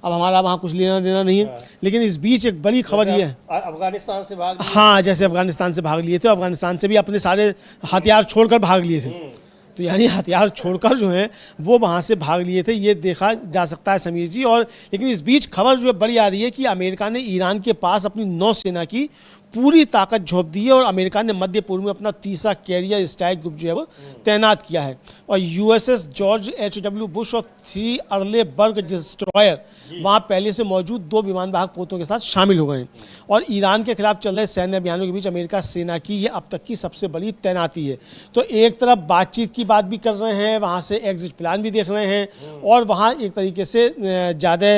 अब हमारा वहाँ कुछ लेना देना नहीं है? लेकिन इस बीच एक बड़ी खबर ये है, अफगानिस्तान से भाग, हाँ, जैसे अफगानिस्तान से भाग लिए थे, अफगानिस्तान से भी अपने सारे हथियार छोड़कर भाग लिए थे। तो यानी हथियार छोड़कर जो है वो वहाँ से भाग लिए थे, ये देखा जा सकता है समीर जी। और लेकिन इस बीच खबर जो है बड़ी आ रही है कि अमेरिका ने ईरान के पास अपनी नौसेना की पूरी ताकत झोंक दी है और अमेरिका ने मध्य पूर्व में अपना तीसरा कैरियर स्ट्राइक ग्रुप जो है वो तैनात किया है। और यूएसएस जॉर्ज H.W. बुश और 3 अर्लेबर्ग डिस्ट्रॉयर वहाँ पहले से मौजूद 2 विमान वाहक पोतों के साथ शामिल हो गए हैं। और ईरान के खिलाफ चल रहे सैन्य अभियानों के बीच अमेरिका सेना की ये अब तक की सबसे बड़ी तैनाती है। तो एक तरफ बातचीत की बात भी कर रहे हैं, वहाँ से एग्जिट प्लान भी देख रहे हैं, और वहाँ एक तरीके से ज़्यादा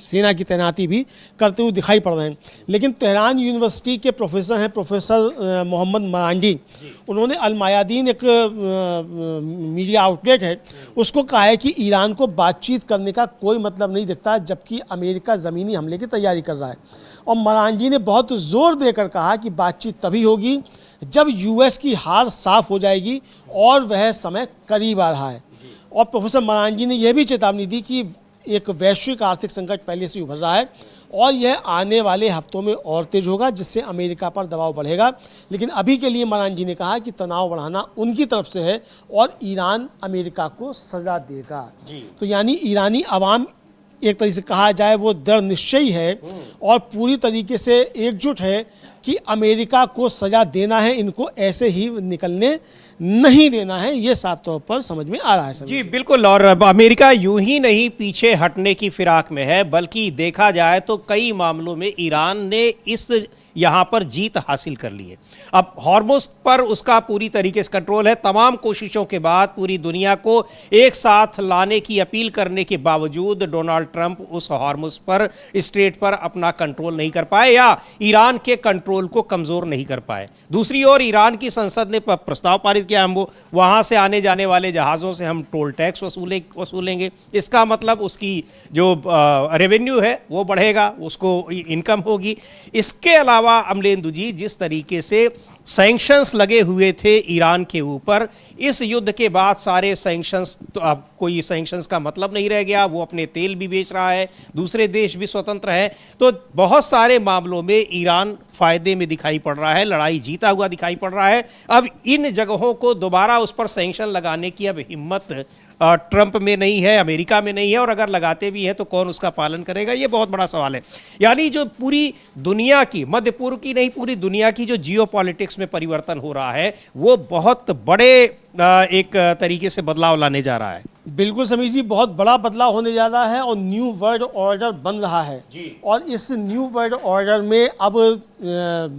सेना की तैनाती भी करते हुए दिखाई पड़ रहे हैं। लेकिन तेहरान यूनिवर्सिटी के प्रोफेसर हैं, प्रोफेसर मोहम्मद मरांडी, उन्होंने अल मायादीन एक मीडिया आउटलेट है, उसको कहा है कि ईरान को बातचीत करने का कोई मतलब नहीं दिखता जबकि अमेरिका ज़मीनी हमले की तैयारी कर रहा है। और मरांडी ने बहुत ज़ोर देकर कहा कि बातचीत तभी होगी जब यूएस की हार साफ हो जाएगी और वह समय करीब आ रहा है। और प्रोफेसर मरांडी ने यह भी चेतावनी दी कि एक वैश्विक आर्थिक संकट पहले से उभर रहा है और यह आने वाले हफ्तों में और तेज होगा, जिससे अमेरिका पर दबाव बढ़ेगा। लेकिन अभी के लिए मरांडी ने कहा कि तनाव बढ़ाना उनकी तरफ से है और ईरान अमेरिका को सजा देगा। तो यानी ईरानी आवाम एक तरीके से कहा जाए वो दृढ़ निश्चयी है और पूरी तरीके से एकजुट है कि अमेरिका को सज़ा देना है, इनको ऐसे ही निकलने नहीं देना है। ये साफ तौर पर समझ में आ रहा है जी बिल्कुल। और अब अमेरिका यूं ही नहीं पीछे हटने की फिराक में है, बल्कि देखा जाए तो कई मामलों में ईरान ने इस यहाँ पर जीत हासिल कर ली है। अब हॉर्मुज़ पर उसका पूरी तरीके से कंट्रोल है। तमाम कोशिशों के बाद, पूरी दुनिया को एक साथ लाने की अपील करने के बावजूद डोनाल्ड ट्रंप उस हॉर्मुज़ पर, स्ट्रेट पर अपना कंट्रोल नहीं कर पाए या ईरान के कंट्रोल को कमज़ोर नहीं कर पाए। दूसरी ओर ईरान की संसद ने प्रस्ताव पारित किया, हम वहाँ से आने जाने वाले जहाज़ों से हम टोल टैक्स वसूलेंगे। इसका मतलब उसकी जो रेवेन्यू है वो बढ़ेगा, उसको इनकम होगी। इसके अलावा अमलेंदु जी, जिस तरीके से सैंक्शंस लगे हुए थे ईरान के ऊपर, इस युद्ध के बाद सारे सैंक्शंस, तो अब कोई सैंक्शंस का मतलब नहीं रह गया। वो अपने तेल भी बेच रहा है, दूसरे देश भी स्वतंत्र है, तो बहुत सारे मामलों में ईरान फायदे में दिखाई पड़ रहा है, लड़ाई जीता हुआ दिखाई पड़ रहा है। अब इन जगहों को दोबारा उस पर सैंक्शन लगाने की अब हिम्मत ट्रंप में नहीं है, अमेरिका में नहीं है, और अगर लगाते भी हैं तो कौन उसका पालन करेगा, ये बहुत बड़ा सवाल है। यानी जो पूरी दुनिया की, मध्य पूर्व की नहीं, पूरी दुनिया की जो जियोपॉलिटिक्स में परिवर्तन हो रहा है, वो बहुत बड़े एक तरीके से बदलाव लाने जा रहा है। बिल्कुल समीर जी, बहुत बड़ा बदलाव होने जा रहा है और न्यू वर्ल्ड ऑर्डर बन रहा है जी। और इस न्यू वर्ल्ड ऑर्डर में अब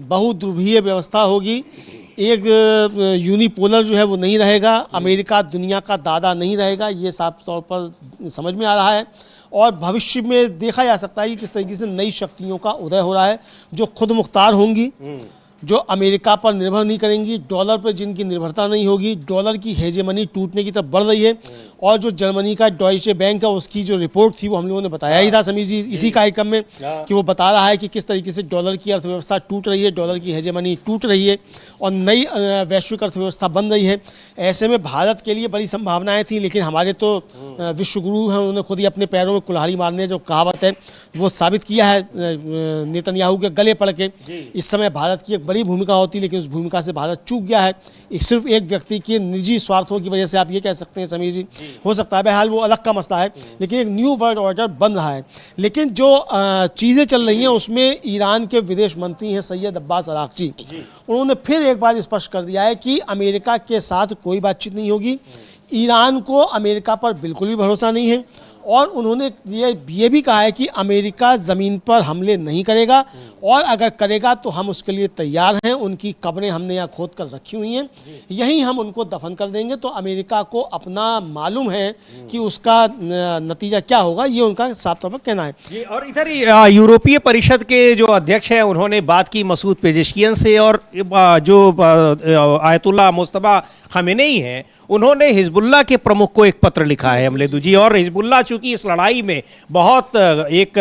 बहुध्रुवीय व्यवस्था होगी। एक यूनिपोलर जो है वो नहीं रहेगा, अमेरिका दुनिया का दादा नहीं रहेगा, ये साफ तौर पर समझ में आ रहा है। और भविष्य में देखा जा सकता है कि किस तरीके से नई शक्तियों का उदय हो रहा है, जो खुद मुख्तार होंगी, जो अमेरिका पर निर्भर नहीं करेंगी, डॉलर पर जिनकी निर्भरता नहीं होगी। डॉलर की हेजेमनी टूटने की तरफ बढ़ रही है। और जो जर्मनी का डॉइचे बैंक है, उसकी जो रिपोर्ट थी वो हम लोगों ने बताया ही था समीर जी इसी कार्यक्रम में, कि वो बता रहा है कि किस तरीके से डॉलर की अर्थव्यवस्था टूट रही है, डॉलर की हेजेमनी टूट रही है और नई वैश्विक अर्थव्यवस्था बन रही है। ऐसे में भारत के लिए बड़ी संभावनाएं थी, लेकिन हमारे तो विश्वगुरु हैं, उन्होंने खुद ही अपने पैरों में कुल्हाड़ी मारने जो कहावत है वो साबित किया है नेतन्याहू के गले पड़ के। इस समय भारत की एक बड़ी भूमिका होती, लेकिन उस भूमिका से भारत चूक गया है। सिर्फ एक व्यक्ति के निजी स्वार्थों की वजह से, आप ये कह सकते हैं समीर जी, हो सकता है, बहरहाल वो अलग का मसला है, लेकिन एक न्यू वर्ल्ड ऑर्डर बन रहा है। लेकिन जो चीज़ें चल रही हैं उसमें ईरान के विदेश मंत्री हैं सैयद अब्बास अराक्ची, उन्होंने फिर एक बार स्पष्ट कर दिया है कि अमेरिका के साथ कोई बातचीत नहीं होगी। ईरान को अमेरिका पर बिल्कुल भी भरोसा नहीं है और उन्होंने ये भी कहा है कि अमेरिका ज़मीन पर हमले नहीं करेगा और अगर करेगा तो हम उसके लिए तैयार हैं। उनकी कब्रें हमने यहाँ खोद कर रखी हुई हैं, यहीं हम उनको दफन कर देंगे। तो अमेरिका को अपना मालूम है कि उसका नतीजा क्या होगा, ये उनका साफ तौर पर कहना है। और इधर यूरोपीय परिषद के जो अध्यक्ष हैं उन्होंने बात की मसूद पेजेशकियन से, और जो आयतुल्लाह मुस्तफा खामेनेई हैं उन्होंने हिजबुल्लाह के प्रमुख को एक पत्र लिखा है अमलेदु जी। और हिजबुल्लाह चूंकि इस लड़ाई में बहुत एक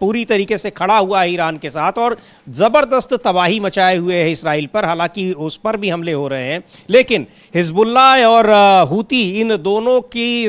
पूरी तरीके से खड़ा हुआ है ईरान के साथ और ज़बरदस्त तबाही मचाए हुए है इसराइल पर, हालांकि उस पर भी हमले हो रहे हैं, लेकिन हिजबुल्लाह और हूती इन दोनों की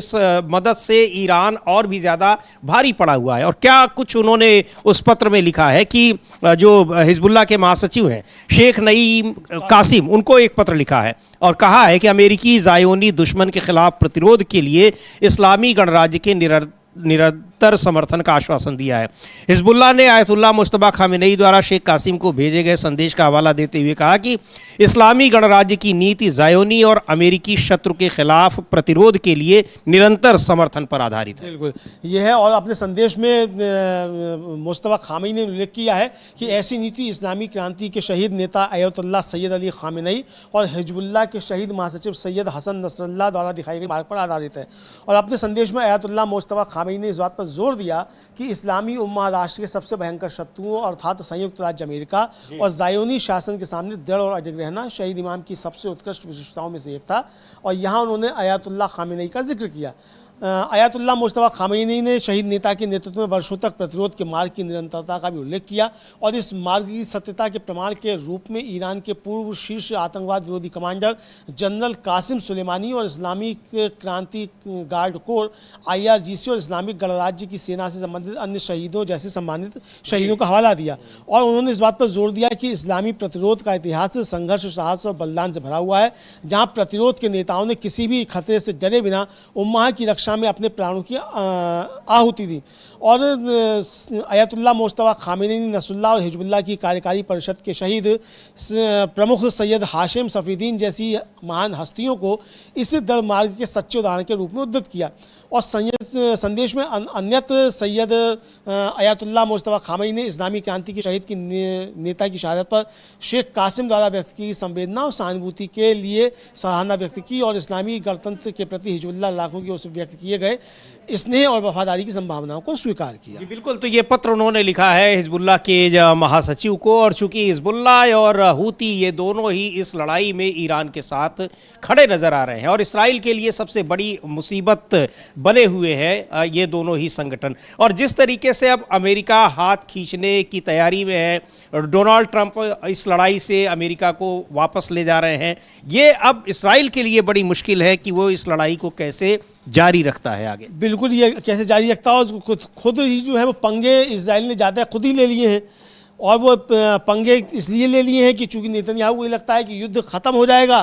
मदद से ईरान और भी ज़्यादा भारी पड़ा हुआ है। और क्या कुछ उन्होंने उस पत्र में लिखा है कि जो हिजबुल्लाह के महासचिव हैं शेख नईम कासिम, उनको एक पत्र लिखा है और कहा है कि अमेरिकी ज़ायोनी दुश्मन के खिलाफ प्रतिरोध के लिए इस्लामी गणराज्य के निरंतर समर्थन का आश्वासन दिया है। हिजबुल्लाह ने आयतुल्लाह मुस्तफा खामेनेई द्वारा शेख कासिम को भेजे गए संदेश का हवाला देते हुए कहा कि इस्लामी गणराज्य की नीति ज़ायोनी और अमेरिकी शत्रु के खिलाफ प्रतिरोध के लिए निरंतर समर्थन पर आधारित है। बिल्कुल ये है। और अपने संदेश में मुस्तफा खामेनेई ने उल्लेख किया है कि ऐसी नीति इस्लामी क्रांति के शहीद नेता आयतुल्लाह सैयद अली खामेनेई और हिजबुल्लाह के शहीद महासचिव सैयद हसन नसरुल्लाह द्वारा दिखाई गई मार्ग पर आधारित है। और अपने संदेश में आयतुल्लाह मुस्तफा खामेनेई ने इस बात पर जोर दिया कि इस्लामी उम्मा राष्ट्र के सबसे भयंकर शत्रुओं अर्थात संयुक्त राज्य अमेरिका और ज़ायोनी शासन के सामने दृढ़ और अडिग रहना शहीद इमाम की सबसे उत्कृष्ट विशेषताओं में से एक था। और यहाँ उन्होंने आयतुल्लाह खामेनेई का जिक्र किया। आयतुल्लाह मुस्तफा खामेनेई ने शहीद नेता के नेतृत्व में वर्षों तक प्रतिरोध के मार्ग की निरंतरता का भी उल्लेख किया और इस मार्ग की सत्यता के प्रमाण के रूप में ईरान के पूर्व शीर्ष आतंकवाद विरोधी कमांडर जनरल कासिम सुलेमानी और इस्लामिक क्रांति गार्ड कोर IRGC और इस्लामिक गणराज्य की सेना से संबंधित अन्य शहीदों जैसे सम्मानित शहीदों का हवाला दिया। और उन्होंने इस बात पर जोर दिया कि इस्लामी प्रतिरोध का इतिहास संघर्ष, साहस और बलिदान से भरा हुआ है, जहाँ प्रतिरोध के नेताओं ने किसी भी खतरे से डरे बिना उम्मा की रक्षा में अपने प्राणों की आहुति दी। और अयतुल्लाह मुस्तफ़ा खामेनी, नसरुल्लाह और हिजबुल्लाह की कार्यकारी परिषद के शहीद प्रमुख सैयद हाशिम सफ़ीदीन जैसी महान हस्तियों को इस धर्म मार्ग के सच्चे उदाहरण के रूप में उद्धृत किया। और संदेश में अन्यत्र सैयद अयतुल्लाह मुस्तफ़ा खामेनी ने इस्लामी क्रांति के शहीद की नेता की शहादत पर शेख कासिम द्वारा व्यक्त की संवेदना और सहानुभूति के लिए सराहना व्यक्त की और इस्लामी गणतंत्र के प्रति हिजबुल्लाह लाखों की ओर से व्यक्त किए गए स्नेह और वफादारी की संभावनाओं को स्वीकार किया। जी बिल्कुल, तो ये पत्र उन्होंने लिखा है हिजबुल्लाह के महासचिव को, और चूंकि हिजबुल्लाह और हूती ये दोनों ही इस लड़ाई में ईरान के साथ खड़े नजर आ रहे हैं और इसराइल के लिए सबसे बड़ी मुसीबत बने हुए हैं ये दोनों ही संगठन। और जिस तरीके से अब अमेरिका हाथ खींचने की तैयारी में है, डोनाल्ड ट्रंप इस लड़ाई से अमेरिका को वापस ले जा रहे हैं, ये अब इसराइल के लिए बड़ी मुश्किल है कि वो इस लड़ाई को कैसे जारी रखता है आगे। बिल्कुल, ये कैसे जारी रखता है और खुद ही जो है वो पंगे इसराइल ने ज़्यादा खुद ही ले लिए हैं। और वो पंगे इसलिए ले लिए हैं कि चूंकि नेतन्याहू को लगता है कि युद्ध ख़त्म हो जाएगा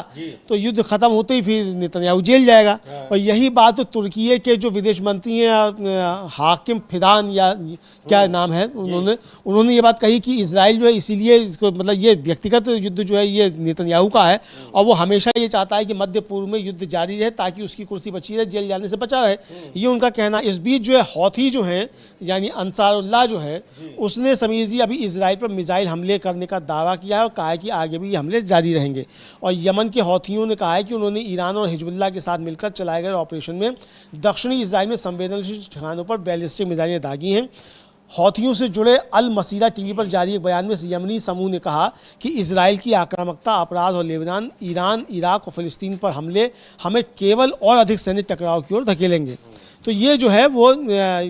तो युद्ध ख़त्म होते ही फिर नेतन्याहू जेल जाएगा। और यही बात तुर्की के जो विदेश मंत्री हैं हाकिम फिदान या क्या नाम है, उन्होंने ये बात कही कि इजराइल जो है इसीलिए इसको मतलब ये व्यक्तिगत युद्ध जो है ये नेतन्याहू का है और वो हमेशा ये चाहता है कि मध्य पूर्व में युद्ध जारी रहे ताकि उसकी कुर्सी बची रहे, जेल जाने से बचा रहे, ये उनका कहना। इस बीच जो है हौथी जो है यानी अंसारुल्लाह जो है उसने समीर जी अभी इजराइल पर मिसाइल हमले करने का दावा किया है और कहा है कि आगे भी हमले जारी रहेंगे। और यमन के हौथियों ने कहा है कि उन्होंने ईरान और हिजबुल्लाह के साथ मिलकर चलाए गए ऑपरेशन में दक्षिणी इजराइल में संवेदनशील ठिकानों पर बैलिस्टिक मिसाइलें दागी हैं। हौथियों से जुड़े अल मसीरा टीवी पर जारी एक बयान में यमनी समूह ने कहा कि इजराइल की आक्रामकता, अपराध और लेबनान, ईरान, इराक और फ़िलिस्तीन पर हमले हमें केवल और अधिक सैन्य टकराव की ओर धकेलेंगे। तो ये जो है वो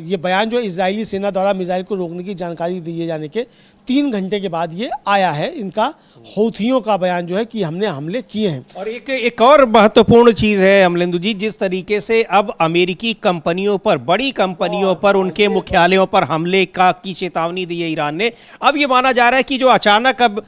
ये बयान जो इजरायली सेना द्वारा मिसाइल को रोकने की जानकारी दिए जाने के 3 घंटे के बाद ये आया है, इनका हौथियों का बयान जो है कि हमने हमले किए हैं। और एक और महत्वपूर्ण चीज़ है अमलेंदु जी, जिस तरीके से अब अमेरिकी कंपनियों पर, बड़ी कंपनियों पर, उनके मुख्यालयों पर हमले की चेतावनी दी है ईरान ने। अब ये माना जा रहा है कि जो अचानक अब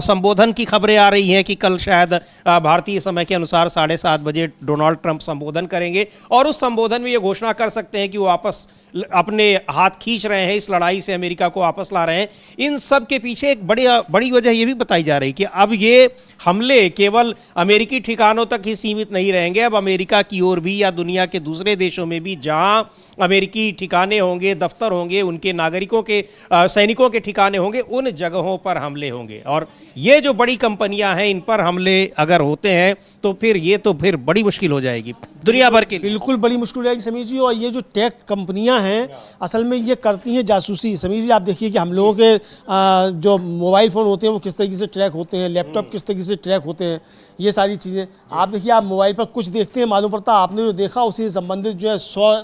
संबोधन की खबरें आ रही हैं कि कल शायद भारतीय समय के अनुसार 7:30 बजे डोनाल्ड ट्रंप संबोधन करेंगे और उस संबोधन में ये घोषणा कर सकते हैं कि वो वापस अपने हाथ खींच रहे हैं, इस लड़ाई से अमेरिका को वापस ला रहे हैं। इन सब के पीछे एक बड़ी वजह ये भी बताई जा रही कि अब ये हमले केवल अमेरिकी ठिकानों तक ही सीमित नहीं रहेंगे, अब अमेरिका की ओर भी या दुनिया के दूसरे देशों में भी जहां अमेरिकी ठिकाने होंगे, दफ्तर होंगे, उनके नागरिकों के सैनिकों के ठिकाने होंगे, उन जगहों पर हमले होंगे। और ये जो बड़ी कंपनियां हैं, इन पर हमले अगर होते हैं तो फिर बड़ी मुश्किल हो जाएगी दुनिया भर के लिए। बिल्कुल बड़ी मुश्किल हो जाएगी समीर जी। और ये जो टेक कंपनियां हैं असल में ये करती हैं जासूसी। समीर जी आप देखिए कि हम लोगों के जो मोबाइल फ़ोन होते हैं वो किस तरीके से ट्रैक होते हैं, लैपटॉप किस तरीके से ट्रैक होते हैं, ये सारी चीज़ें आप देखिए। आप मोबाइल पर कुछ देखते हैं, मालूम पड़ता आपने जो देखा उसी से संबंधित जो है 100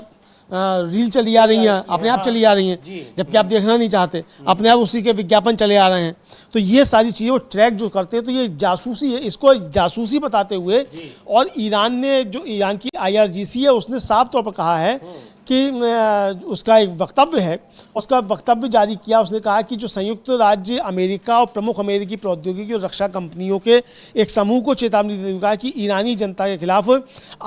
रील चली आ रही हैं, अपने आप चली आ रही हैं, जबकि आप देखना नहीं चाहते, अपने आप उसी के विज्ञापन चले आ रहे हैं। तो ये सारी चीज़ें वो ट्रैक जो करते हैं, तो ये जासूसी है, इसको जासूसी बताते हुए। और ईरान ने जो ईरान की IRGC है उसने साफ तौर पर कहा है कि उसका एक वक्तव्य है, उसका वक्तव्य जारी किया। उसने कहा कि जो संयुक्त राज्य अमेरिका और प्रमुख अमेरिकी प्रौद्योगिकी और रक्षा कंपनियों के एक समूह को चेतावनी देते हुए कहा कि ईरानी जनता के खिलाफ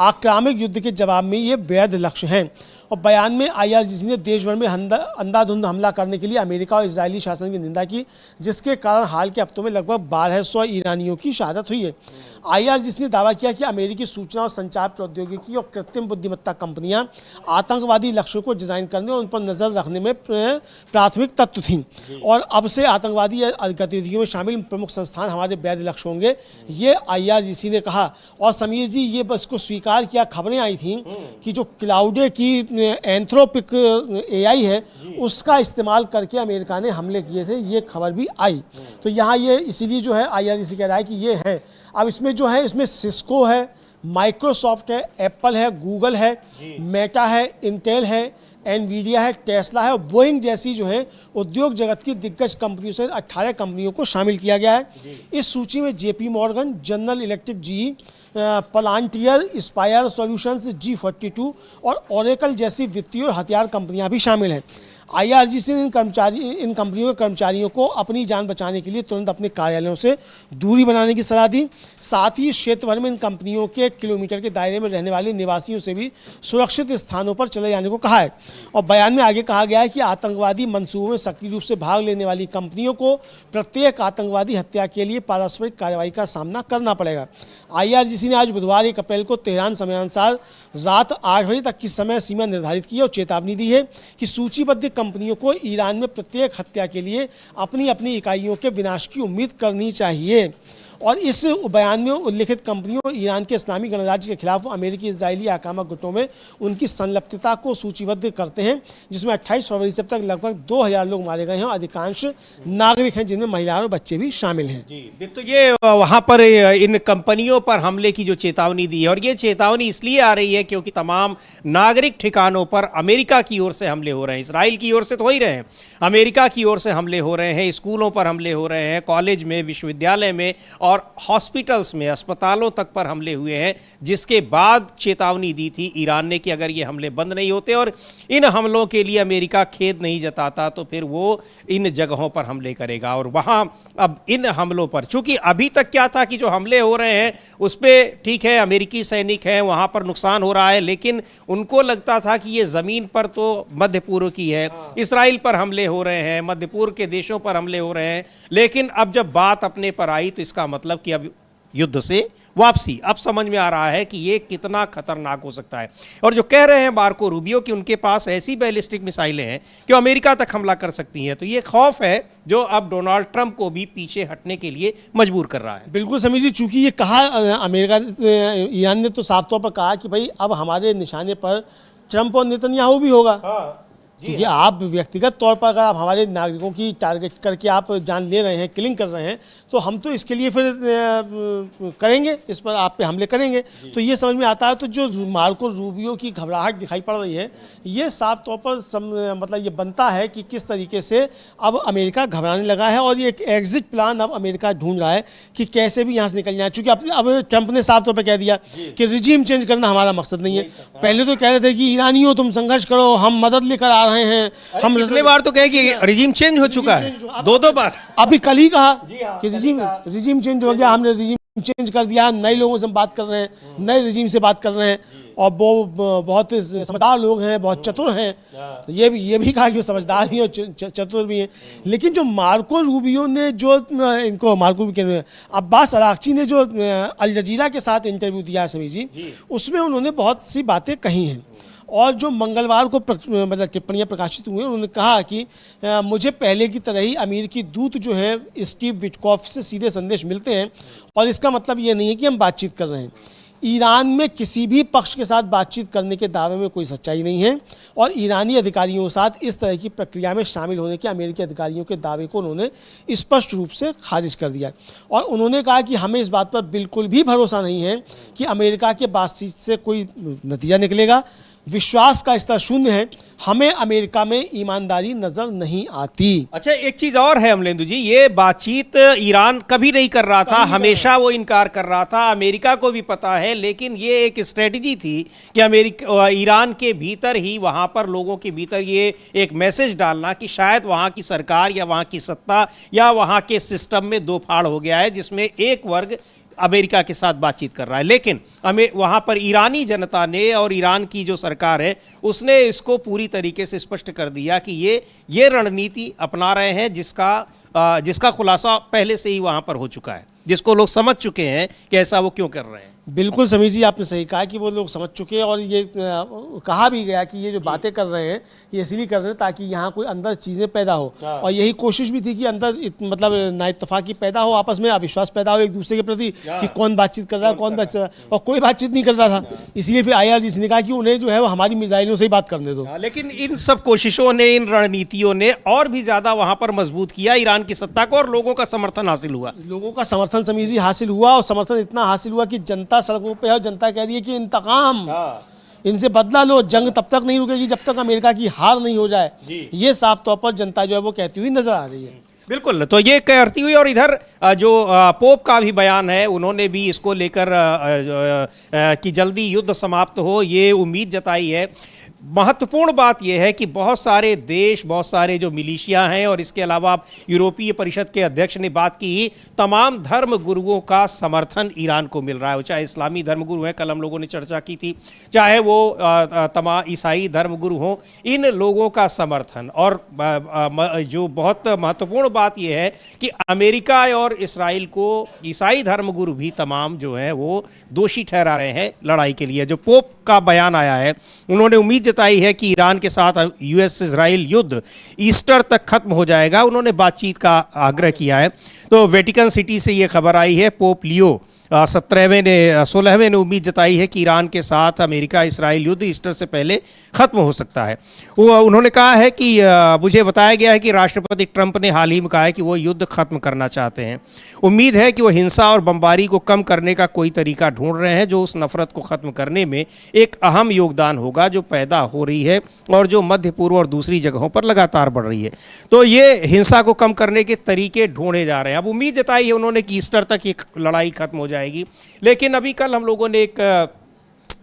आक्रामक युद्ध के जवाब में ये वैध लक्ष्य हैं। और बयान में IRGC ने देश भर में अंधाधुंध हमला करने के लिए अमेरिका और इजरायली शासन की निंदा की, जिसके कारण हाल के हफ्तों में लगभग 1200 ईरानियों की शहादत हुई है। IRGC ने दावा किया कि अमेरिकी सूचना और संचार प्रौद्योगिकी और कृत्रिम बुद्धिमत्ता कंपनियां आतंकवादी लक्ष्यों को डिज़ाइन करने और उन पर नज़र रखने में प्राथमिक तत्व थीं, और अब से आतंकवादी गतिविधियों में शामिल प्रमुख संस्थान हमारे वैध लक्ष्य होंगे, ये IRGC ने कहा। और समीर जी ये बस को स्वीकार किया, खबरें आई थीं कि जो क्लाउडे की एंथ्रोपिक AI है उसका इस्तेमाल करके अमेरिका ने हमले किए थे, ये खबर भी आई। तो यहाँ ये इसीलिए जो है IRGC कह रहा है कि ये है। अब इसमें जो है, इसमें सिस्को है, माइक्रोसॉफ्ट है, एप्पल है, गूगल है, मेटा है, इंटेल है, एनवीडिया है, टेस्ला है और बोइंग जैसी जो है उद्योग जगत की दिग्गज कंपनियों से 18 कंपनियों को शामिल किया गया है। इस सूची में JP Morgan, General Electric GE, Palantir, Spire Solutions, G42 और ओरेकल जैसी वित्तीय और हथियार कंपनियां भी शामिल हैं। IRGC ने इन कंपनियों के कर्मचारियों को अपनी जान बचाने के लिए तुरंत अपने कार्यालयों से दूरी बनाने की सलाह दी। साथ ही क्षेत्र भर में इन कंपनियों के किलोमीटर के दायरे में रहने वाले निवासियों से भी सुरक्षित स्थानों पर चले जाने को कहा है। और बयान में आगे कहा गया है कि आतंकवादी मंसूबों में सक्रिय रूप से भाग लेने वाली कंपनियों को प्रत्येक आतंकवादी हत्या के लिए पारस्परिक कार्रवाई का सामना करना पड़ेगा। IRGC ने आज बुधवार 1 अप्रैल को तेहरान समयानुसार रात 8 बजे तक की समय सीमा निर्धारित की और चेतावनी दी है कि सूचीबद्ध कंपनियों को ईरान में प्रत्येक हत्या के लिए अपनी अपनी इकाइयों के विनाश की उम्मीद करनी चाहिए। और इस बयान में उल्लिखित कंपनियों और ईरान के इस्लामी गणराज्य के खिलाफ अमेरिकी इजरायली आक्रामक गुटों में उनकी संलिप्तता को सूचीबद्ध करते हैं, जिसमें 28 फरवरी से अब तक लगभग 2000 लोग मारे गए हैं और अधिकांश नागरिक हैं, जिनमें महिलाएं और बच्चे भी शामिल हैं। जी, तो ये वहाँ पर इन कंपनियों पर हमले की जो चेतावनी दी है, और ये चेतावनी इसलिए आ रही है क्योंकि तमाम नागरिक ठिकानों पर अमेरिका की ओर से हमले हो रहे हैं। इसराइल की ओर से तो हो ही रहे हैं, अमेरिका की ओर से हमले हो रहे हैं, स्कूलों पर हमले हो रहे हैं, कॉलेज में, विश्वविद्यालय में और हॉस्पिटल्स में, अस्पतालों तक पर हमले हुए हैं, जिसके बाद चेतावनी दी थी ईरान ने कि अगर ये हमले बंद नहीं होते और इन हमलों के लिए अमेरिका खेद नहीं जताता तो फिर वो इन जगहों पर हमले करेगा। और वहाँ अब इन हमलों पर, चूंकि अभी तक क्या था कि जो हमले हो रहे हैं उस पर ठीक है अमेरिकी सैनिक हैं, वहाँ पर नुकसान हो रहा है, लेकिन उनको लगता था कि ये ज़मीन पर तो मध्य पूर्व की है, इसराइल पर हमले हो रहे हैं, मध्य पूर्व के देशों पर हमले हो रहे हैं। लेकिन अब जब बात अपने पर आई तो इसका मतलब कि अब युद्ध से वापसी, अब समझ में आ रहा है कि ये कितना खतरनाक हो सकता है। और जो कह रहे हैं मार्को रूबियो कि उनके पास ऐसी बैलिस्टिक मिसाइलें हैं कि अमेरिका तक हमला कर सकती हैं, तो ये खौफ है जो अब डोनाल्ड ट्रंप को भी पीछे हटने के लिए मजबूर कर रहा है। बिल्कुल समीर जी, चूंकि ये कहा अमेरिका, ईरान ने तो साफ तौर पर कहा कि भाई अब हमारे निशाने पर ट्रंप और नेतन्याहू भी होगा। क्योंकि आप व्यक्तिगत तौर पर अगर आप हमारे नागरिकों की टारगेट करके आप जान ले रहे हैं, किलिंग कर रहे हैं, तो हम तो इसके लिए फिर करेंगे, इस पर आप पे हमले करेंगे। तो ये समझ में आता है। तो जो मार्को रूबियो की घबराहट दिखाई पड़ रही है, ये साफ तौर पर मतलब ये बनता है कि किस तरीके से अब अमेरिका घबराने लगा है और ये एक एग्जिट प्लान अब अमेरिका ढूंढ रहा है कि कैसे भी यहाँ से निकल जाए। चूँकि अब ट्रंप ने साफ तौर पर कह दिया कि रिजीम चेंज करना हमारा मकसद नहीं है। पहले तो कह रहे थे कि ईरानियों तुम संघर्ष करो, हम मदद लेकर आ रहे हैं। हम कितने बार तो कहे कि रिजीम चेंज हो चुका है, दो बार। अभी कल ही कहा कि रिजीम चेंज हो गया, हमने रिजीम चेंज कर दिया, नए लोगों से बात कर रहे हैं, नए रिजीम से बात कर रहे हैं और वो बहुत समझदार लोग हैं, बहुत चतुर हैं। तो ये भी कहा कि वो समझदार भी और चतुर भी हैं। लेकिन जो मार्को रूबियो ने जो इनको अब्बास अरागची ने जो अल जजीरा के साथ इंटरव्यू दिया समीर जी, उसमें उन्होंने बहुत सी बातें कही हैं और जो मंगलवार को मतलब टिप्पणियाँ प्रकाशित हुई, उन्होंने कहा कि मुझे पहले की तरह ही अमेरिकी दूत जो है स्टीव विटकॉफ से सीधे संदेश मिलते हैं और इसका मतलब ये नहीं है कि हम बातचीत कर रहे हैं। ईरान में किसी भी पक्ष के साथ बातचीत करने के दावे में कोई सच्चाई नहीं है और ईरानी अधिकारियों के साथ इस तरह की प्रक्रिया में शामिल होने के अमेरिकी अधिकारियों के दावे को उन्होंने स्पष्ट रूप से खारिज कर दिया। और उन्होंने कहा कि हमें इस बात पर बिल्कुल भी भरोसा नहीं है कि अमेरिका के बातचीत से कोई नतीजा निकलेगा। विश्वास का स्तर शून्य है, हमें अमेरिका में ईमानदारी नजर नहीं आती। अच्छा, एक चीज और है अमलेंदु जी, ये बातचीत ईरान कभी नहीं कर रहा था, हमेशा वो इनकार कर रहा था, अमेरिका को भी पता है। लेकिन ये एक स्ट्रेटजी थी कि ईरान के भीतर ही, वहाँ पर लोगों के भीतर ये एक मैसेज डालना कि शायद वहाँ की सरकार या वहाँ की सत्ता या वहाँ के सिस्टम में दो फाड़ हो गया है, जिसमें एक वर्ग अमेरिका के साथ बातचीत कर रहा है। लेकिन वहाँ पर ईरानी जनता ने और ईरान की जो सरकार है उसने इसको पूरी तरीके से स्पष्ट कर दिया कि ये रणनीति अपना रहे हैं, जिसका खुलासा पहले से ही वहाँ पर हो चुका है, जिसको लोग समझ चुके हैं कि ऐसा वो क्यों कर रहे हैं। बिल्कुल समीर जी, आपने सही कहा कि वो लोग समझ चुके हैं और ये कहा भी गया कि ये जो बातें कर रहे हैं ये इसलिए कर रहे हैं ताकि यहाँ कोई अंदर चीज़ें पैदा हो। और यही कोशिश भी थी कि अंदर मतलब नाइत्तफाकी पैदा हो, आपस में अविश्वास पैदा हो एक दूसरे के प्रति कि कौन बातचीत कर रहा है, कौन बातचीत, और कोई बातचीत नहीं कर रहा था। इसलिए फिर IRGC ने कहा कि उन्हें जो है वो हमारी मिसाइलों से ही बात करने दो। लेकिन इन सब कोशिशों ने, इन रणनीतियों ने और भी ज़्यादा वहाँ पर मजबूत किया ईरान की सत्ता को और लोगों का समर्थन हासिल हुआ। लोगों का समर्थन समीर जी हासिल हुआ और समर्थन इतना हासिल हुआ कि जनता सड़कों पर है और जनता कह रही है कि इंतकाम, इनसे बदला लो। जंग तब तक नहीं रुकेगी जब तक अमेरिका की हार नहीं हो जाए। ये साफ तौर पर जनता जो है वो कहती हुई नजर आ रही है। बिल्कुल, तो ये करती हुई, और इधर जो पोप का भी बयान है, उन्होंने भी इसको लेकर कि जल्दी युद्ध समाप्त हो, ये उम्मीद जताई है। महत्वपूर्ण बात यह है कि बहुत सारे देश, बहुत सारे जो मिलिशिया हैं, और इसके अलावा यूरोपीय परिषद के अध्यक्ष ने बात की, तमाम धर्म गुरुओं का समर्थन ईरान को मिल रहा है, चाहे इस्लामी धर्मगुरु हैं, कल हम लोगों ने चर्चा की थी, चाहे वो तमाम ईसाई धर्मगुरु हों, इन लोगों का समर्थन। और जो बहुत महत्वपूर्ण बात यह है कि अमेरिका और इसराइल को ईसाई धर्मगुरु भी तमाम जो हैं वो दोषी ठहरा रहे हैं लड़ाई के लिए। जो पोप का बयान आया है, उन्होंने उम्मीद जताई है कि ईरान के साथ यूएस इजराइल युद्ध ईस्टर तक खत्म हो जाएगा। उन्होंने बातचीत का आग्रह किया है। तो वेटिकन सिटी से ये खबर आई है, पोप लियो 16वें ने उम्मीद जताई है कि ईरान के साथ अमेरिका इसराइल युद्ध ईस्टर से पहले ख़त्म हो सकता है। वो उन्होंने कहा है कि मुझे बताया गया है कि राष्ट्रपति ट्रंप ने हाल ही में कहा है कि वो युद्ध ख़त्म करना चाहते हैं। उम्मीद है कि वो हिंसा और बमबारी को कम करने का कोई तरीका ढूंढ रहे हैं जो उस नफ़रत को ख़त्म करने में एक अहम योगदान होगा जो पैदा हो रही है और जो मध्य पूर्व और दूसरी जगहों पर लगातार बढ़ रही है। तो ये हिंसा को कम करने के तरीके ढूंढे जा रहे हैं। अब उम्मीद जताई है उन्होंने कि ईस्टर तक ये लड़ाई खत्म हो जाएगी। लेकिन अभी कल हम लोगों ने एक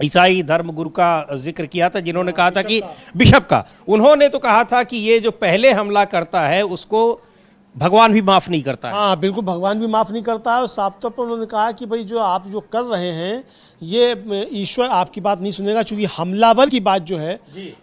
ईसाई धर्मगुरु का जिक्र किया था, जिन्होंने कहा था कि बिशप का, उन्होंने तो कहा था कि ये जो पहले हमला करता है उसको भगवान भी माफ़ नहीं करता है। हाँ बिल्कुल, भगवान भी माफ़ नहीं करता है। और साफ तौर पर उन्होंने कहा कि भाई जो आप जो कर रहे हैं ये ईश्वर आपकी बात नहीं सुनेगा, क्योंकि हमलावर की बात जो है